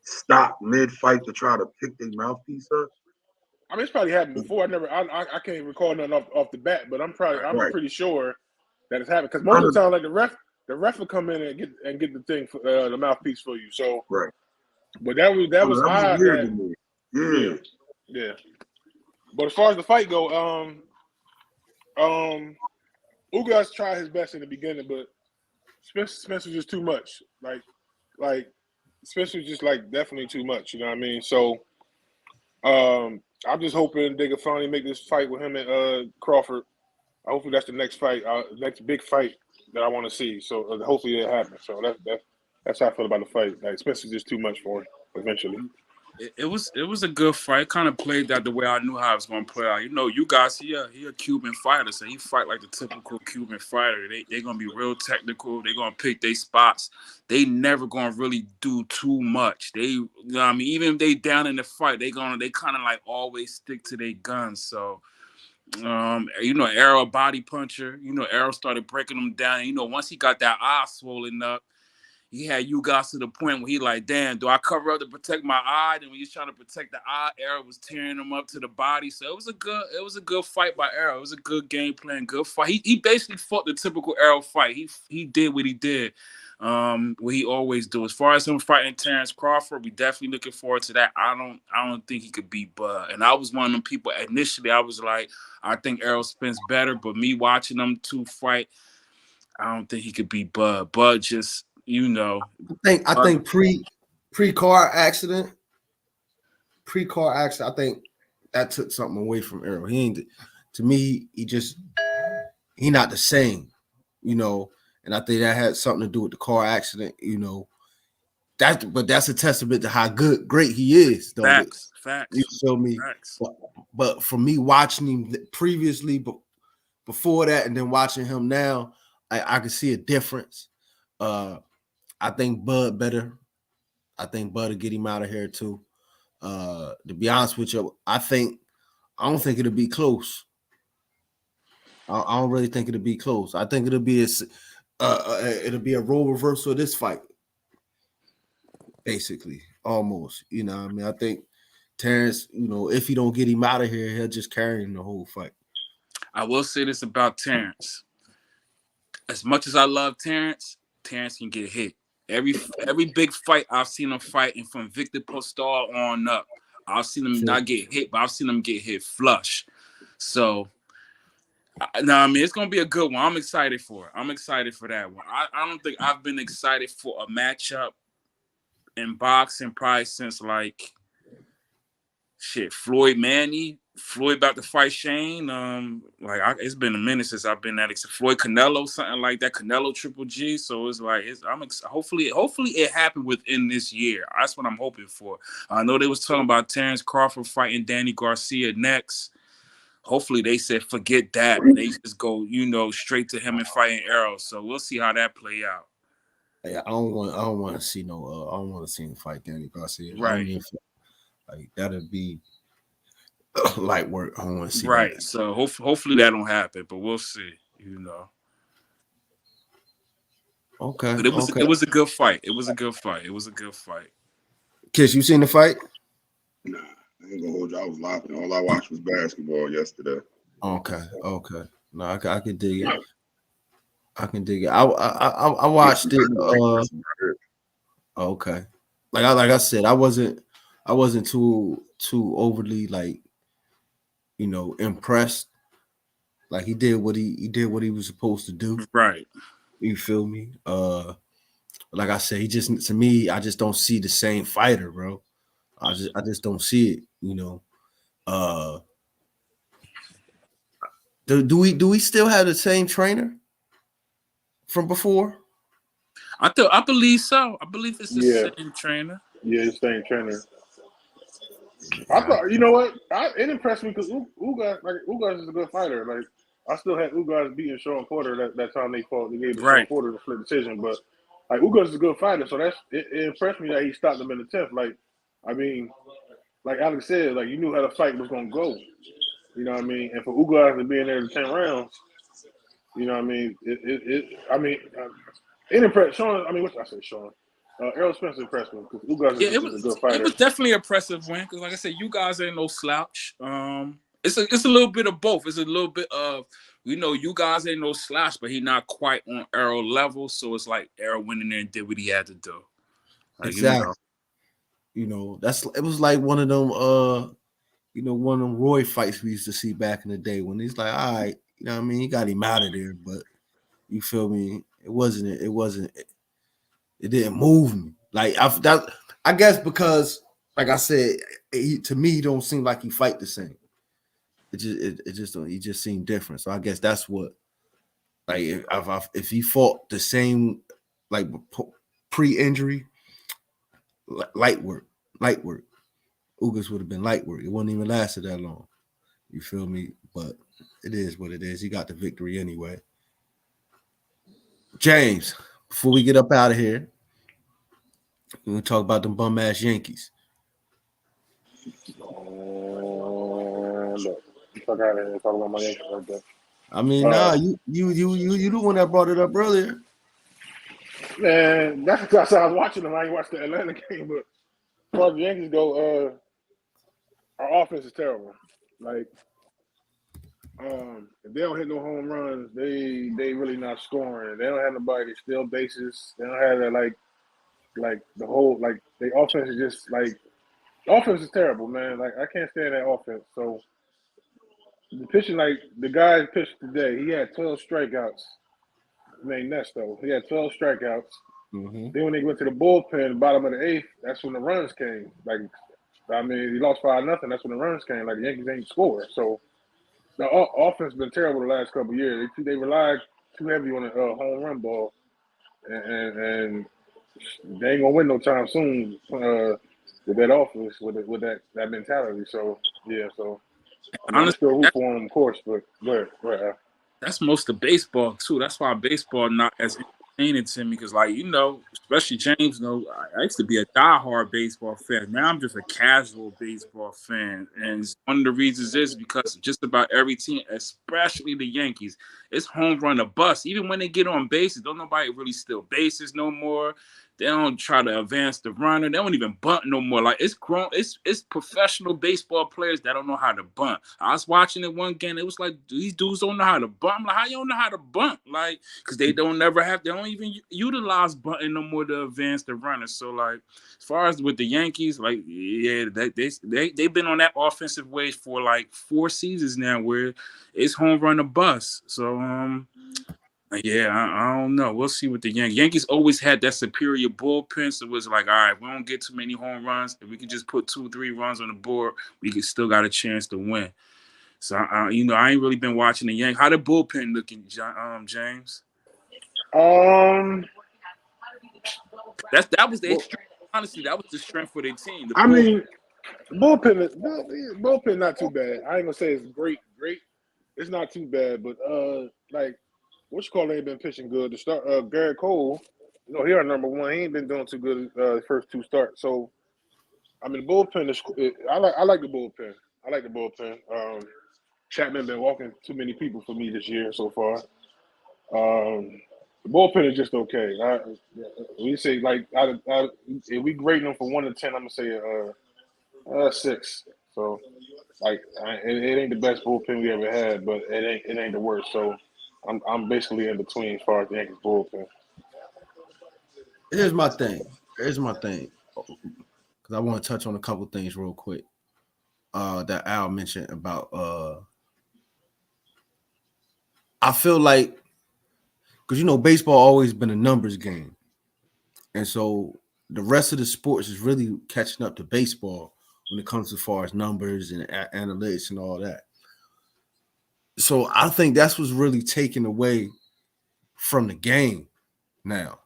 stop mid-fight to try to pick their mouthpiece up? I mean, it's probably happened before. I can't recall nothing off the bat, but I'm pretty sure that it's happened because most of the time, like the ref will come in and get the thing for, the mouthpiece for you. So right. But that was odd. Weird to me. Yeah. But as far as the fight go, Ugas tried his best in the beginning, but Spence was just too much. Like Spence was just like definitely too much. You know what I mean? So I'm just hoping they can finally make this fight with him and Crawford. Hopefully that's the next fight, next big fight that I want to see. So hopefully it happens. So that's how I feel about the fight. Like Spencer's just too much for him eventually. It was a good fight. Kind of played that the way I knew how it was going to play out. You know, you guys, he a Cuban fighter, so he fight like the typical Cuban fighter. They're going to be real technical. They're going to pick their spots. They never going to really do too much. You know what I mean? Even if they down in the fight, they kind of like always stick to their guns. So, you know, Arrow a body puncher. You know, Arrow started breaking them down. You know, once he got that eye swollen up, he had you guys to the point where he like, damn, do I cover up to protect my eye? And when he's trying to protect the eye, Arrow was tearing him up to the body. So it was a good fight by Arrow. It was a good game plan, good fight. He basically fought the typical Arrow fight. He did what he did, what he always do. As far as him fighting Terrence Crawford, we definitely looking forward to that. I don't think he could beat Bud. And I was one of them people initially. I was like, I think Errol Spence better, but me watching them two fight, I don't think he could beat Bud. Bud just, you know, I think pre-car accident, I think that took something away from Errol. To me, he not the same, you know, and I think that had something to do with the car accident, you know. But that's a testament to how great he is, though. Facts. You feel me? Facts. But for me watching him previously, but before that, and then watching him now, I can see a difference. I think Bud better. I think Bud will get him out of here too. To be honest with you, I don't think it'll be close. I don't really think it'll be close. I think it'll be a role reversal of this fight, basically, almost. You know what I mean? I think Terrence, you know, if you don't get him out of here, he'll just carry him the whole fight. I will say this about Terrence. As much as I love Terrence can get hit. Every big fight I've seen him fighting from Victor Postal on up, I've seen him not get hit, but I've seen him get hit flush. So, now I mean, it's gonna be a good one. I'm excited for it. I'm excited for that one. I don't think I've been excited for a matchup in boxing probably since like Floyd about to fight Shane. It's been a minute since I've been at it. Floyd Canelo, something like that. Canelo Triple G. So it's like hopefully it happened within this year. That's what I'm hoping for. I know they was talking about Terrence Crawford fighting Danny Garcia next. Hopefully they said forget that. They just go, you know, straight to him and fighting Arrow. So we'll see how that play out. Yeah, I don't want to see him fight Danny Garcia. Right. Like that'd be light work. I don't want to see right. That. So hopefully that don't happen, but we'll see. You know. Okay. But it was a good fight. It was a good fight. Kiss, you seen the fight? Nah, I ain't gonna hold you. I was laughing. All I watched was basketball yesterday. Okay. No, I can dig it. I watched it. Okay. Like I said, I wasn't too overly like, you know, impressed. Like he did what he was supposed to do. Right. You feel me? Like I said, to me, I just don't see the same fighter, bro. I just don't see it, you know. Do we still have the same trainer from before? I believe so. I believe it's the same trainer. Yeah, the same trainer. I thought, you know what? It impressed me because Ugas is a good fighter. Like I still had Ugas beating Sean Porter that time they fought. They gave Sean Porter the split decision, but like Ugas is a good fighter, so it impressed me that he stopped him in the 10th. Like, I mean, like Alex said, like you knew how the fight was gonna go. You know what I mean? And for Ugas to be in there in 10 rounds, you know what I mean? It impressed Sean. I mean, what did I say, Sean? Errol Spence impressed me because Ugas is a good fighter. It was definitely an impressive win because, like I said, you guys ain't no slouch. It's a little bit of both. It's a little bit of, you know, you guys ain't no slouch, but he not quite on Errol level. So it's like Errol went in there and did what he had to do. Like, exactly. You know, it was like one of them, you know, one of them Roy fights we used to see back in the day when he's like, all right, you know what I mean? He got him out of there, but you feel me? It didn't move me. Like I guess because, like I said, to me, he don't seem like he fight the same. He just seemed different. So I guess that's what, like, if he fought the same, like, pre-injury, light work. Ugas would have been light work. It wouldn't even lasted that long. You feel me? But it is what it is. He got the victory anyway. James, before we get up out of here, we're gonna talk about them bum ass Yankees. Look, fuck out of here. Talk about my Yankees right there. I mean, you the one that brought it up earlier. Man, that's because I was watching them. I ain't watched the Atlanta game, but as far as the Yankees go, our offense is terrible. Like, if they don't hit no home runs, they really not scoring. They don't have nobody to steal bases. They don't have that like the whole like the offense is just like the offense is terrible, man. Like I can't stand that offense. So the pitching, like the guy pitched today, he had 12 strikeouts. Named Nesto, he had 12 strikeouts. Mm-hmm. Then when they went to the bullpen, bottom of the eighth, that's when the runs came. Like, I mean, he lost 5-0. That's when the runs came. Like the Yankees ain't score. So the offense been terrible the last couple of years. They relied too heavy on the home run ball, and they ain't gonna win no time soon with that offense with that mentality. So yeah, so I mean, I'm Honestly, still root for them, of course, but go ahead. that's most of baseball too. That's why baseball not as entertaining to me because, like, you know, especially James, you know, I used to be a diehard baseball fan. Now I'm just a casual baseball fan, and one of the reasons is because just about every team, especially the Yankees, it's home run or bust. Even when they get on bases, don't nobody really steal bases no more. They don't try to advance the runner. They don't even bunt no more. Like it's grown. It's professional baseball players that don't know how to bunt. I was watching it one game. It was like these dudes don't know how to bunt. I'm like, how you don't know how to bunt? Like, because they don't even utilize bunting no more to advance the runner. So like, as far as with the Yankees, like yeah, they've been on that offensive wave for like 4 seasons now, where it's home run or bust. So yeah, I don't know. We'll see with the Yankees. Yankees always had that superior bullpen, so it was like, all right, we don't get too many home runs. If we can just put 2-3 runs on the board, we can still got a chance to win. So, you know, I ain't really been watching the Yankees. How the bullpen looking, James? That was their strength. Honestly, that was the strength for their team. I mean, bullpen not too bad. I ain't gonna say it's great. It's not too bad, but like what you call it ain't been pitching good. The start Garrett Cole, you know, he our number one. He ain't been doing too good the first 2 starts. So I mean the bullpen is I like the bullpen. I like the bullpen. Chapman been walking too many people for me this year so far. The bullpen is just okay. We say like if we grade them from 1 to 10, I'm gonna say 6. So like it ain't the best bullpen we ever had, but it ain't the worst. So I'm basically in between as far as the Yankees bullpen. Here's my thing. Because I want to touch on a couple things real quick. That Al mentioned about I feel like because you know baseball always been a numbers game, and so the rest of the sports is really catching up to baseball when it comes as far as numbers and analytics and all that. So I think that's what's really taken away from the game now.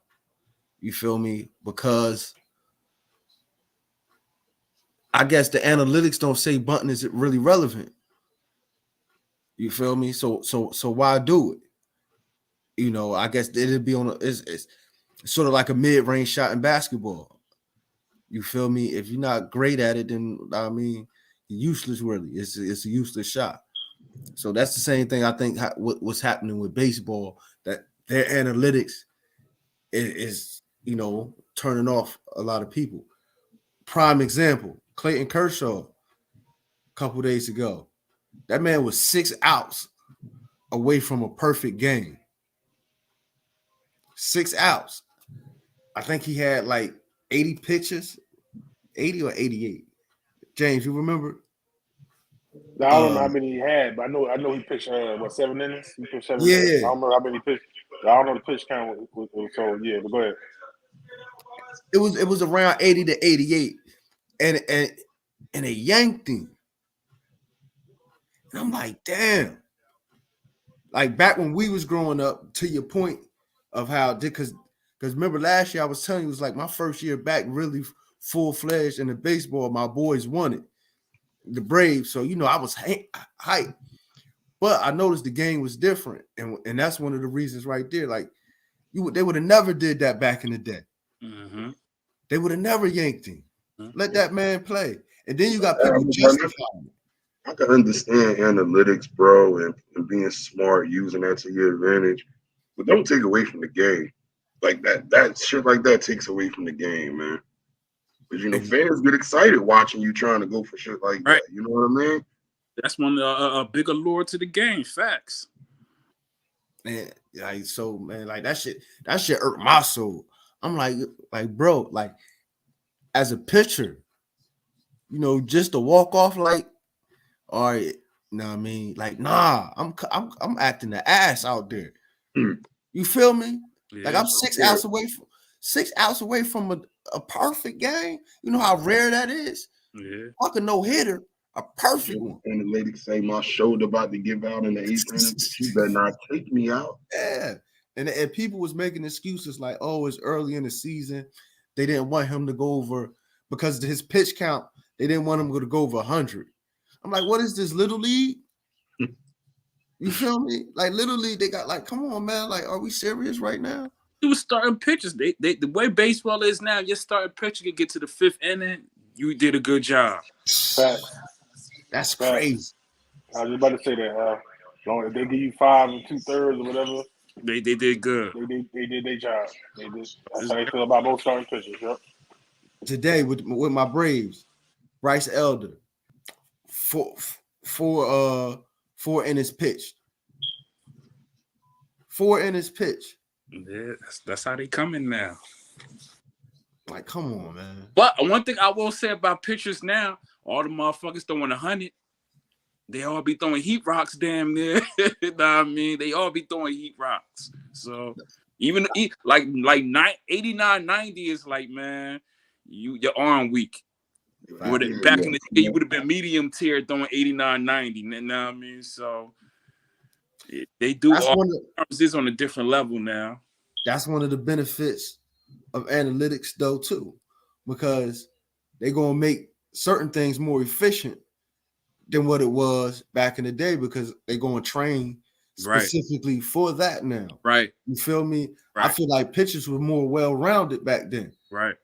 You feel me? Because I guess the analytics don't say bunting is really relevant. You feel me? So why do it? You know, I guess it'd be it's sort of like a mid-range shot in basketball. You feel me? If you're not great at it, then I mean, you're useless. Really, it's a useless shot. So that's the same thing I think what's happening with baseball, that their analytics is you know turning off a lot of people. Prime example, Clayton Kershaw, a couple days ago. That man was 6 outs away from a perfect game. 6 outs. I think he had like 80 pitches, 80 or 88. James, you remember? I don't remember how many he had, but I know he pitched 7 innings. He pitched 7 innings. I don't remember how many he pitched. I don't know the pitch count. So yeah, but go ahead. It was around 80 to 88, and and they yanked him. And I'm like, damn. Like back when we was growing up, to your point of how, because remember last year I was telling you, it was like my first year back really full-fledged in the baseball. My boys won it, the Braves. So, I was hyped. But I noticed the game was different. And that's one of the reasons right there. Like, they would have never did that back in the day. Mm-hmm. They would have never yanked him. Mm-hmm. Let that man play. And then you got people justifying it. I can understand analytics, bro, and being smart, using that to your advantage. But don't take away from the game. Like that shit like that takes away from the game, man. Because fans get excited watching you trying to go for shit like that. You know what I mean? That's one a big allure to the game. Facts. Man, like that shit hurt my soul. I'm like, bro, like as a pitcher, just to walk off like, all right, know what I mean? Like, nah, I'm acting the ass out there. You feel me? Yeah. Like I'm 6 outs away from a perfect game. You know how rare that is? Yeah. Fucking no hitter, a perfect one. And the lady say my shoulder about to give out in the 8th inning. She better not take me out. Yeah. And people was making excuses like, oh, it's early in the season. They didn't want him to go over because of his pitch count. They didn't want him to go over 100. I'm like, what is this, Little League? You feel me? Like Little League, they got like, come on, man. Like, are we serious right now? It was starting pitchers. They the way baseball is now, your starting pitcher can get to the 5th inning. You did a good job. That's crazy. I was about to say that. If they give you 5 2/3 or whatever, they did good. They did their job. That's how they feel about both starting pitchers. Yep. Today with my Braves, Bryce Elder, 4 innings pitched. 4 innings pitched. Yeah, that's how they coming now. Like, come on, man. But one thing I will say about pitchers now, all the motherfuckers throwing 100. They all be throwing heat rocks damn near. You know what I mean? They all be throwing heat rocks. So even like 89, 90 is like, man, your arm weak. Back in the day, you would have been medium tier throwing 89, 90. You know what I mean? So they do all arms is on a different level now. That's one of the benefits of analytics, though, too, because they're gonna make certain things more efficient than what it was back in the day because they're going to train specifically for that now. Right. You feel me? Right. I feel like pitchers were more well-rounded back then. Right.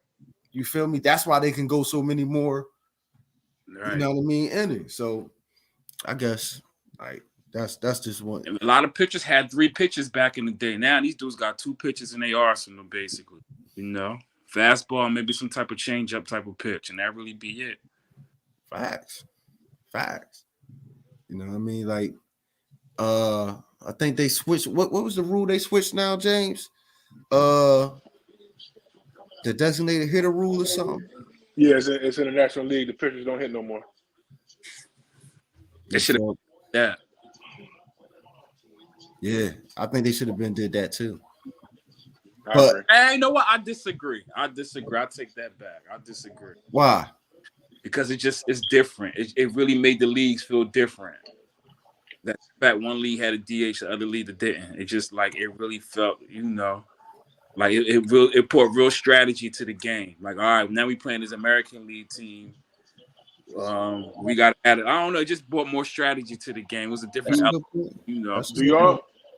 You feel me? That's why they can go so many more, right. You know what I mean, innings. So I guess like that's just one. And a lot of pitchers had 3 pitches back in the day. Now these dudes got 2 pitches in their arsenal, basically. Fastball, maybe some type of change-up type of pitch, and that really be it. Facts. You know what I mean? Like, I think they switched. What was the rule they switched now, James? The designated hitter rule or something? Yeah, it's in the National League. The pitchers don't hit no more. They should have that. Yeah, I think they should have did that too. But you know what? I disagree. I take that back. I disagree. Why? Because it's different. It really made the leagues feel different. That fact, one league had a DH, the other league that didn't. It just like it really felt, like it put real strategy to the game. Like, all right, now we playing this American League team. We got to add it. I don't know. It just brought more strategy to the game. It was a different element,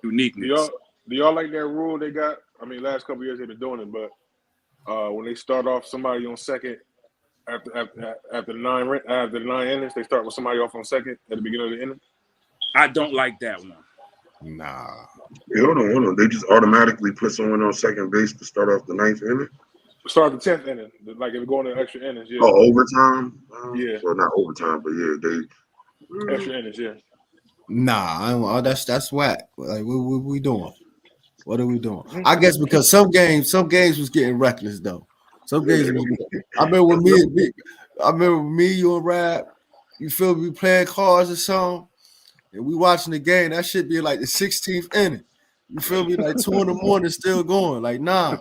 uniqueness. Do y'all like that rule they got? I mean, last couple of years they've been doing it, but when they start off somebody on second. After the 9 innings, they start with somebody off on second at the beginning of the inning. I don't like that one. Nah. Hey, hold on. They just automatically put someone on second base to start off the 9th inning? Start the 10th inning. Like if going to extra innings, yeah. Oh, overtime? Yeah. Well, not overtime, but yeah, they extra innings, yeah. Nah, that's whack. Like what we doing? What are we doing? I guess because some games was getting reckless though. Some games I remember me, you and Rab, you feel me playing cards or something, and we watching the game. That should be like the 16th inning. You feel me? Like 2 in the morning still going. Like, nah.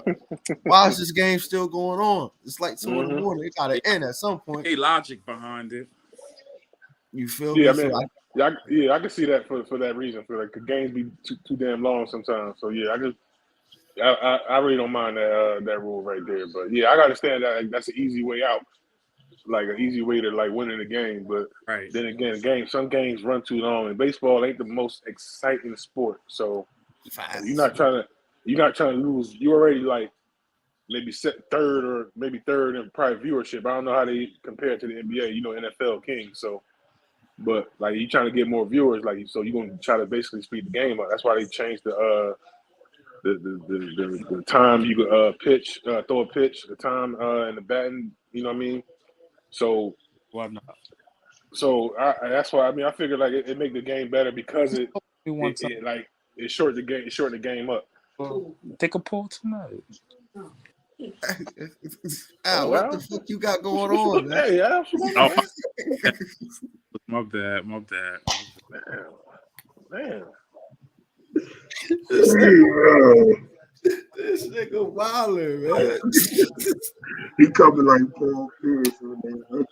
Why is this game still going on? It's like 2 in the morning. It gotta end at some point. Hey, logic behind it. You feel Yeah, me? I mean, I can see that for that reason. For like the games be too damn long sometimes. So yeah, I really don't mind that rule right there. But yeah, I understand that like, that's an easy way out, like an easy way to like winning the game. But Right. then again, some games run too long, and baseball ain't the most exciting sport. So you're not trying to lose. You already like maybe third in probably viewership. I don't know how they compare to the NBA. You know, NFL Kings. So. But like you trying to get more viewers, like so you're gonna try to basically speed the game up. That's why they changed the time you could pitch, throw a pitch, the time and the batting. You know what I mean? So Why not? so that's why I figured like it make the game better because it shortened the game up. Take a poll tonight. Al, what the fuck you got going on, man? Hey, Al, My bad. Man. This nigga wildin', man. He coming like Paul Pierce, man.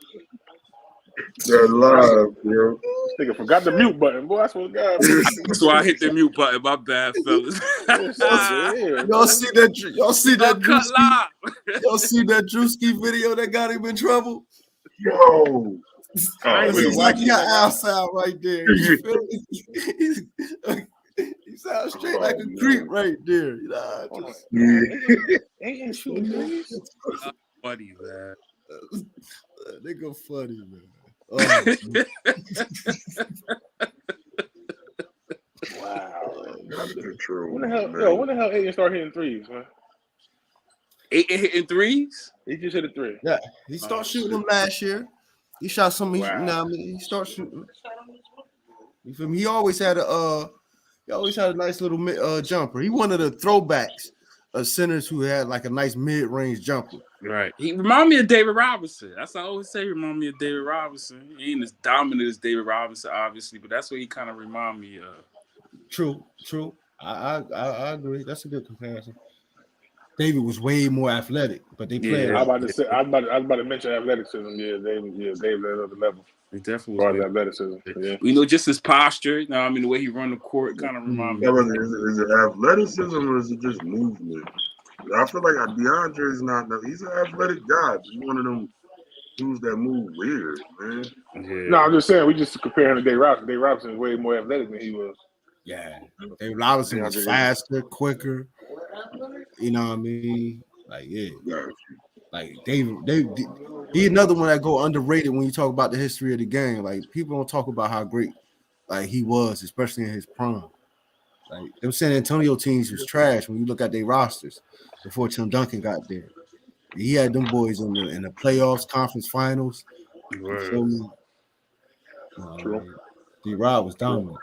That live, bro. This nigga forgot the mute button, boy. I swear to God. That's why I hit the mute button. My bad, fellas. Y'all see that Drewski? Live. Y'all see that Drewski video that got him in trouble? Yo. He's like he got outside right there. You feel me? He sounds straight like a creep right there. You know, Ain't shooting threes. Funny, man. Nigga funny, man. Wow. That's the truth. When the hell Aiden start hitting threes, man? Aiden hitting threes? He just hit a three. Yeah, he started shooting them last year. He shot some. Wow. You know what I mean? He started shooting. You feel me? He always had a nice little jumper. He one of the throwbacks of centers who had like a nice mid-range jumper. Right. He remind me of David Robinson. That's what I always say. He remind me of David Robinson. He ain't as dominant as David Robinson, obviously, but that's what he kind of remind me of. True. I agree. That's a good comparison. David was way more athletic, but they played. I was about to mention athleticism. Yeah, David at another level. He definitely was athleticism. Yeah. You know, just his posture. You know, I mean, the way he run the court kind of remind me. Is it athleticism or is it just movement? I feel like DeAndre is not. He's an athletic guy. He's one of them dudes that move weird, man. Yeah. No, I'm just saying we just compare him to Dave Robinson. Dave Robinson is way more athletic than he was. Yeah, Dave Robinson was faster, quicker. You know what I mean? Like, yeah. Like David, he another one that go underrated when you talk about the history of the game. Like people don't talk about how great like he was, especially in his prime. Like them San Antonio teams was trash when you look at their rosters before Tim Duncan got there. He had them boys in the playoffs, conference finals. True. D-Rod was dominant.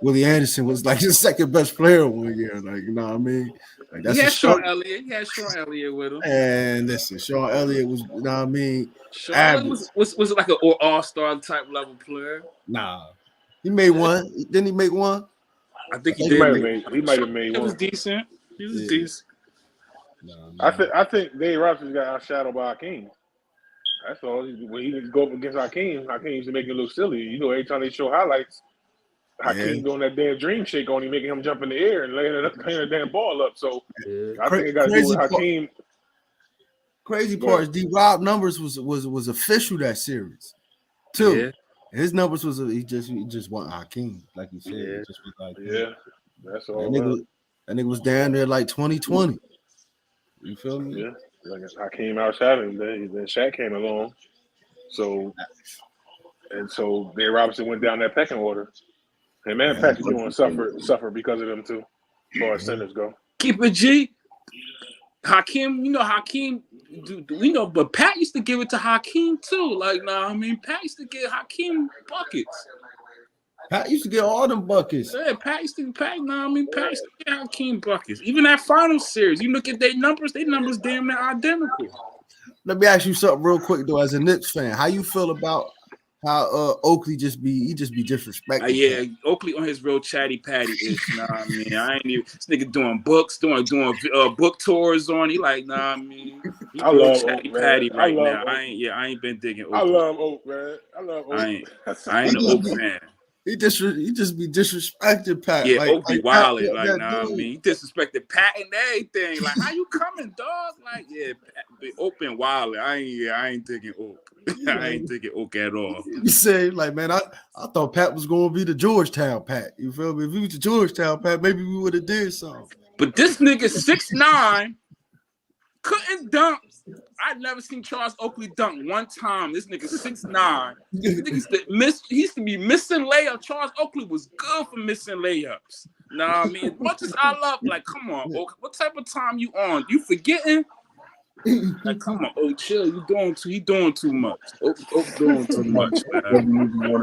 Willie Anderson was like his second best player one year. Like, you know what I mean? Like that's He had Sean Elliott with him. And listen, Sean Elliott was, you know what I mean? Sean Elliott was like an all-star type level player. Nah. He made one. Didn't he make one? I think he might have made one. It was decent. He was decent. No. I think Dave Robinson got outshadowed by Hakeem. That's all. When he didn't go up against Hakeem used to make him look silly. You know, every time they show highlights, Hakeem doing that damn dream shake on him, making him jump in the air and laying the damn ball up. So I think it got to do with Hakeem. Crazy part is D-Rob numbers was official that series too. Yeah. His numbers was he just want Hakeem, like you said. Yeah. Just was like, That's all. That nigga was down there like 2020. You feel me? Yeah. Like Hakeem outshadowed him. Then Shaq came along. So Dave Robinson went down that pecking order. And man, Patrick Ewing suffer because of them too, as far as centers go. Keep it G. Hakeem, we know, but Pat used to give it to Hakeem too. Like, I mean, Pat used to get Hakeem buckets. Pat used to get all them buckets. Yeah, Pat used to get Hakeem buckets. Even that final series, you look at their numbers damn near identical. Let me ask you something real quick though, as a Knicks fan. How you feel about how Oakley just be disrespectful. Yeah, Oakley on his real chatty patty ish. Nah, I mean, I ain't even this nigga doing books, doing book tours on. He like, nah, I mean, he I real love chatty Oak, man. patty I right love now. Oak. I ain't been digging Oakley. I love Oak, man. I love Oak. I ain't an Oak fan. He just be disrespected Pat. Yeah, like, Oak be Pat, wildin', like, nah, I dude. mean, he disrespected Pat and everything. Like, how you coming, dog? Like, yeah, Pat, Oak been wildin'. I ain't digging Oak. I ain't digging Oak at all. You say, like, man, I thought Pat was going to be the Georgetown Pat. You feel me? If he was the Georgetown Pat, maybe we would have did something. But this nigga 6'9", couldn't dunk. I've never seen Charles Oakley dunk one time. This nigga 6'9". He used to be missing layups. Charles Oakley was good for missing layups. Nah, I mean, as much as I love, like, come on, Oak, what type of time you on? You forgetting? Like, come on, Oak, chill. He doing too much. Oak doing too much, man.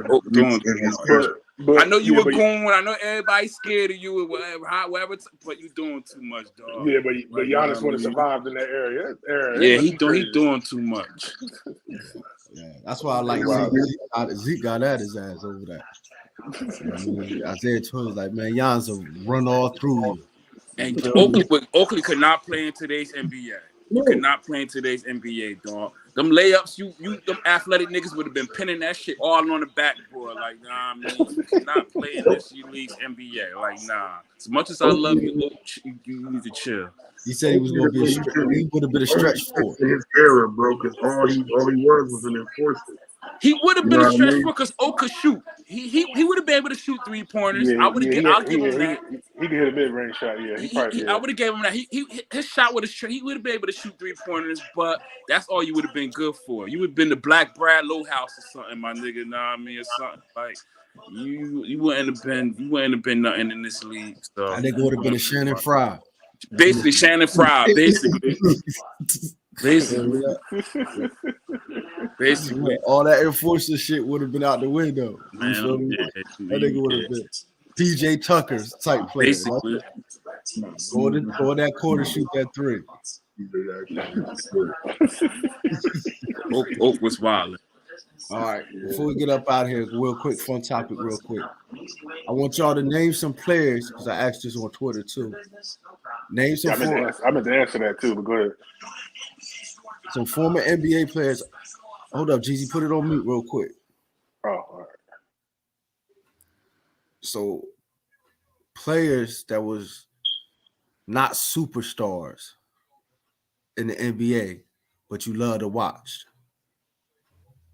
Oak doing too much. But I know you were going. I know everybody's scared of you or whatever, but you doing too much, dog. Yeah, but Giannis would have survived in that area. Yeah, he doing too much. Yeah, that's why I like Zeke got at his ass over that. You know, Isaiah Twins like, man, Giannis will run all through you. And Oakley could not play in today's NBA. You could not play in today's NBA, dog. Them layups, them athletic niggas would have been pinning that shit all on the backboard. Like, nah, I mean, you cannot play in this league's NBA. Like, nah. As much as I love you, you need to chill. He said he was going to be he would have been a stretch four. His era, bro, because all he was an enforcer. He would have been a stretch four because Oak could shoot. He would have been able to shoot 3-pointers. Yeah, I'll give him that. He can hit a mid-range shot. Yeah, I would have gave him that. His shot would have. He would have been able to shoot 3-pointers, but that's all you would have been good for. You would have been the Black Brad Lowhouse or something, my nigga. Nah, I mean, or something like you wouldn't have been nothing in this league. So I think it would have been a Shannon Fry. Basically, Shannon Fry. Basically. Basically, all that enforcer shit would have been out the window. Man, that nigga would have been PJ Tucker's type player. Basically, go that quarter, shoot that three. Oak was wild. All right, before we get up out of here, real quick, fun topic, real quick. I want y'all to name some players because I asked this on Twitter too. Name some. I meant to answer that too, but go ahead. Some former NBA players. Hold up, Jeezy, put it on mute real quick. Oh, all right. So, players that was not superstars in the NBA, but you love to watch.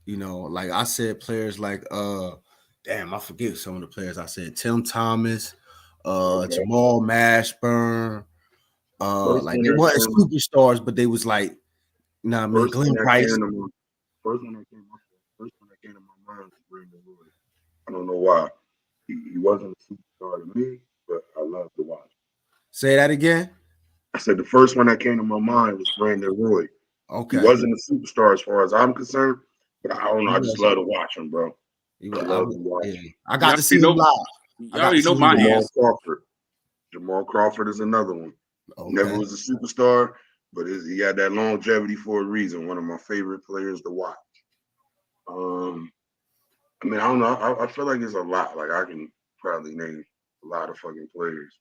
You know, like I said, players like I forget some of the players I said. Tim Thomas, Jamal Mashburn. Like they weren't superstars, but they was like, nah, I mean, Glenn Rice. First one that came to my mind was Brandon Roy. I don't know why. He wasn't a superstar to me, but I love to watch. Say that again. I said the first one that came to my mind was Brandon Roy. Okay. He wasn't a superstar as far as I'm concerned, but I don't know. I just love to watch him, bro. I got to see him live. You already know my answer. Jamal Crawford is another one. Okay. Never was a superstar, but he had that longevity for a reason. One of my favorite players to watch. I mean, I don't know. I feel like it's a lot. Like I can probably name a lot of fucking players.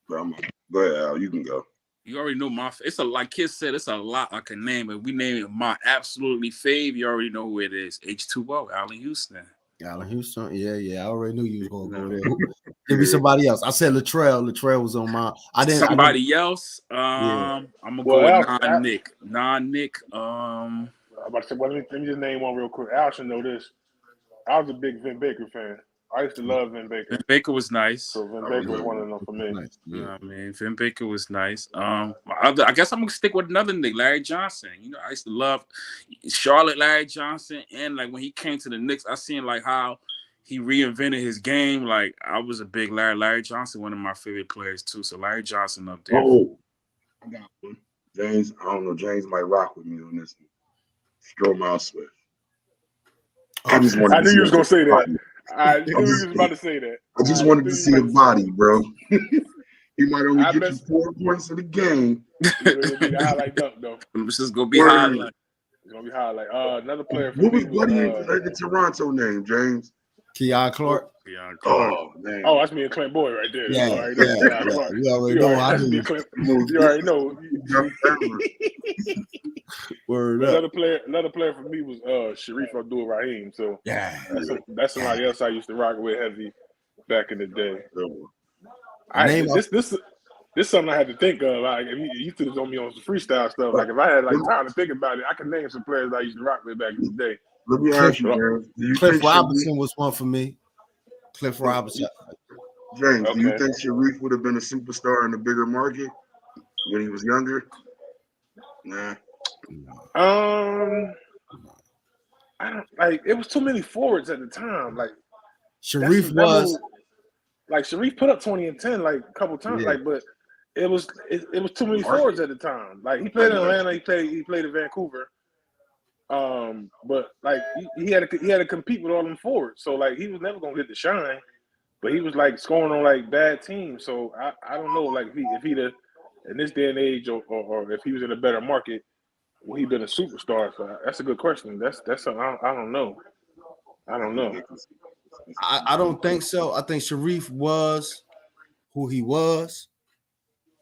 But go ahead, Al. You can go. You already know it's like Kid said, it's a lot I can name. If we name it my absolutely fave, you already know who it is. H2O, Allen Houston. Allen Houston, yeah. I already knew you was gonna go there. Give me somebody else. I said Latrell. Latrell was on my. Somebody else. I'm gonna go with Non-Nick. Non-Nick. I'm about to say, well, let me just name one real quick. Al should know this. I was a big Vin Baker fan. I used to love Vin Baker. Vin Baker was nice. So Vin Baker was one of them for me. Nice. Yeah. I mean, Vin Baker was nice. I guess I'm gonna stick with another nigga, Larry Johnson. You know, I used to love Charlotte Larry Johnson, and like when he came to the Knicks, I seen like how he reinvented his game. Like I was a big Larry Johnson, one of my favorite players too. So Larry Johnson up there. Oh, I got one. James, I don't know. James might rock with me on this one. Stromile Swift. I knew you was gonna say that. I knew you was about to say that. I just wanted to see his body, bro. He might only get you 4 points in the game. It's gonna be the highlight dunk, though. It's just gonna be highlight. It's gonna be high. Like another player for What me was Buddy in was the Toronto name, James? Keon Clark. Yeah, Clark. Oh man. oh, that's me and Clint Boyd right there. Yeah, You already know yeah. Clark. You already You know. already, I that's me knew. and Clint. You already know. Word up. Another player for me was Sharif Abdul-Rahim. So Yeah. that's somebody else I used to rock with heavy back in the day. This is something I had to think of. Like, if you used to on me on some freestyle stuff. Like, if I had like time to think about it, I can name some players I used to rock with back in the day. Let me ask you, James. Do you Cliff think Robinson was one for me. Cliff Robinson. James, do you Okay. think Sharif would have been a superstar in a bigger market when he was younger? Nah. I don't like. It was too many forwards at the time. Like Sharif that was. move, like Sharif put up 20 and 10 like a couple times. Yeah. Like, but it was too many forwards at the time. Like he played in Atlanta. He played in Vancouver. But like he had to compete with all them forwards. So like he was never gonna get the shine. But he was like scoring on like bad teams. So I don't know like if he'd have in this day and age or if he was in a better market, would he been a superstar? So that's a good question. That's something I don't know. I don't know. I don't think so. I think Sharif was who he was.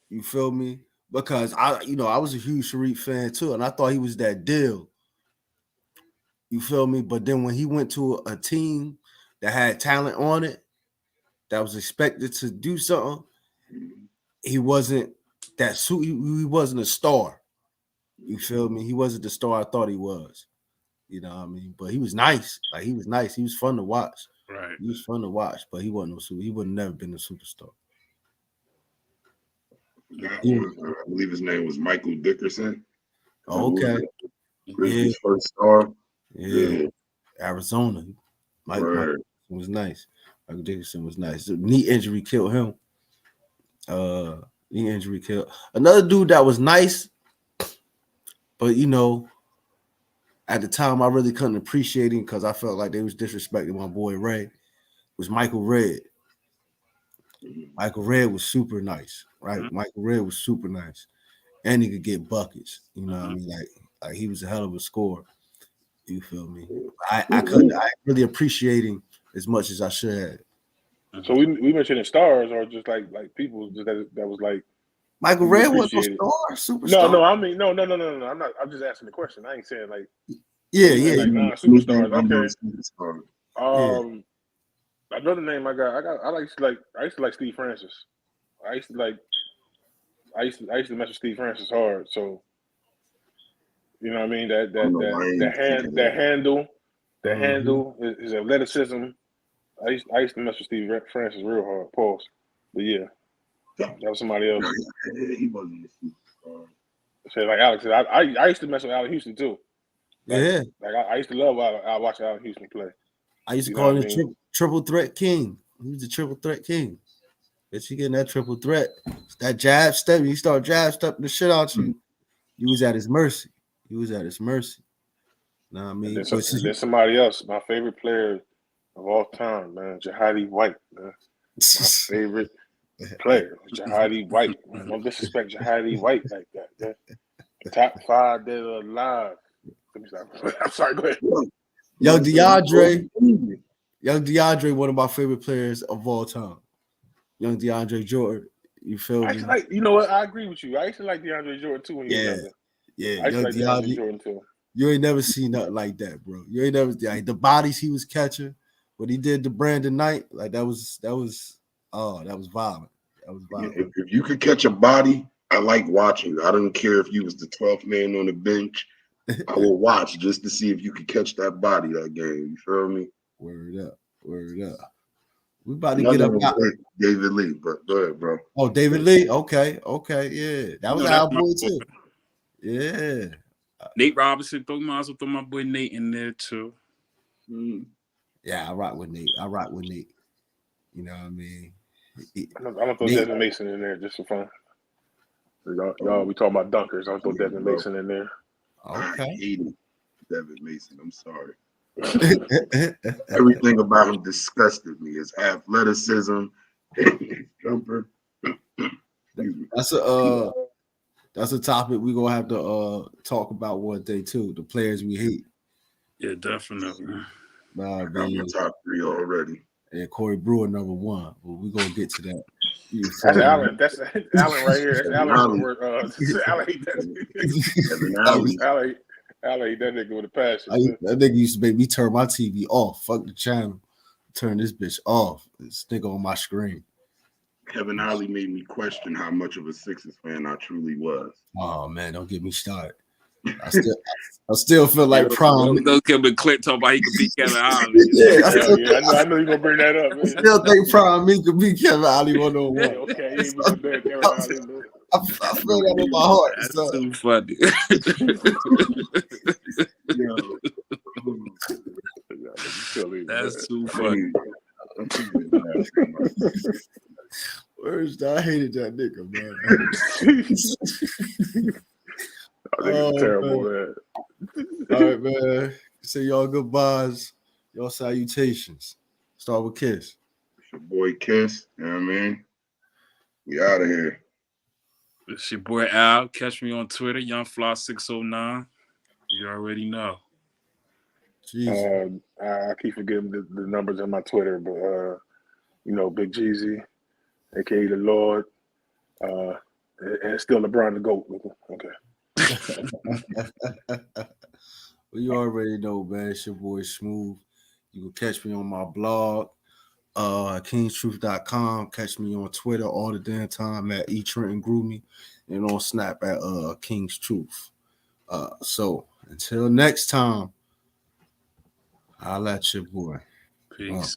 You feel me? Because I was a huge Sharif fan too, and I thought he was that deal. You feel me? But then when he went to a team that had talent on it, that was expected to do something, he wasn't that suit. He wasn't a star. You feel me? He wasn't the star I thought he was. You know what I mean? But he was nice. Like he was nice. He was fun to watch. Right. He was fun to watch, but he wasn't he would have never been a superstar. I believe his name was Michael Dickerson. Oh, okay. Grizzlies' first star. Yeah. Arizona. Mike was nice. Michael Dickerson was nice. The knee injury killed him. Knee injury killed another dude that was nice, but at the time I really couldn't appreciate him because I felt like they was disrespecting my boy Ray. Was Michael Redd. Michael Redd was super nice, right? Mm-hmm. Michael Redd was super nice, and he could get buckets. You know what I mean? Like he was a hell of a scorer. You feel me? I couldn't really appreciate him as much as I should have. So we mentioning stars or just like people just that was like Michael Redd was a star, superstar. No. I mean no. I'm not. I'm just asking the question. I ain't saying like like non-superstars. Okay. Another name I used to like Steve Francis. I used to mess with Steve Francis hard. So you know what I mean? That handle, his athleticism. I used to mess with Steve Francis real hard. Pause. But yeah, that was somebody else. He wasn't a superstar. So like Alex said, I used to mess with Allen Houston too. Like I used to love watching Allen Houston play. I used to call him the triple threat king. He was the triple threat king. If you getting that triple threat, that jab step, you start jab stepping the shit out you. You was at his mercy. Know what I mean? There's somebody else. My favorite player of all time, man, Jahadi White, man. My favorite player, Jahadi White. Man. Don't disrespect Jahadi White like that. Man. Top 5 dead or alive. Let me stop. I'm sorry, go ahead. Young DeAndre, one of my favorite players of all time. Young DeAndre Jordan. You feel me? You know what? I agree with you. I used to like DeAndre Jordan too when he was younger. Yeah, I used to like DeAndre Jordan too. You ain't never seen nothing like that, bro. You ain't never the bodies he was catching, what he did to Brandon Knight, like that was violent. That was violent. If you could catch a body, I like watching. I don't care if you was the 12th man on the bench. I will watch just to see if you could catch that body that game. You feel me? Word up. We about to get up. David Lee, but go ahead, bro. Oh, David Lee. Okay, yeah. That was our boy too. Yeah. Nate Robinson, throw my boy Nate in there too. Yeah, I rock with Nate. You know what I mean? I'm gonna throw Devin Mason in there just for fun. Y'all, we talking about dunkers. I'm gonna throw Devin Mason in there. Okay. I hated Devin Mason. I'm sorry. Everything about him disgusted me. His athleticism, his jumper. That's a topic we're gonna have to talk about one day too. The players we hate. Yeah, definitely. Nah, Got my man. top 3 already. And Corey Brewer #1. But we're gonna get to that. That's Allen. That's Allen right here. That's Allen. Allen hate that. Allen hate that nigga with a passion. That nigga used to make me turn my TV off. Fuck the channel. Turn this bitch off. This nigga on my screen. Kevin Ollie made me question how much of a Sixers fan I truly was. Oh man, don't get me started. I still feel like Prime. Those Kevin Clint talking about he could beat Kevin Ollie. I know you're gonna bring that up. Man. I still think Prime me could beat Kevin Ollie 101. Okay, he was there, Kevin Ollie. I feel that in my heart. That's so. too funny. That's too funny. Where's that? I hated that nigga, man. Terrible, man. All right, man. Say y'all goodbyes, y'all salutations. Start with Kiss. It's your boy Kiss. You know what I mean? We out of here. It's your boy Al. Catch me on Twitter, YoungFly609. You already know. I keep forgetting the numbers on my Twitter, but BigJeezy, aka the Lord, and still LeBron the GOAT. Okay. Well, you already know, man. It's your boy Smooth. You can catch me on my blog, kingstruth.com. Catch me on Twitter all the damn time at eTrentonGroomy, and on Snap at King's Truth. So until next time, I'll let your boy. Peace.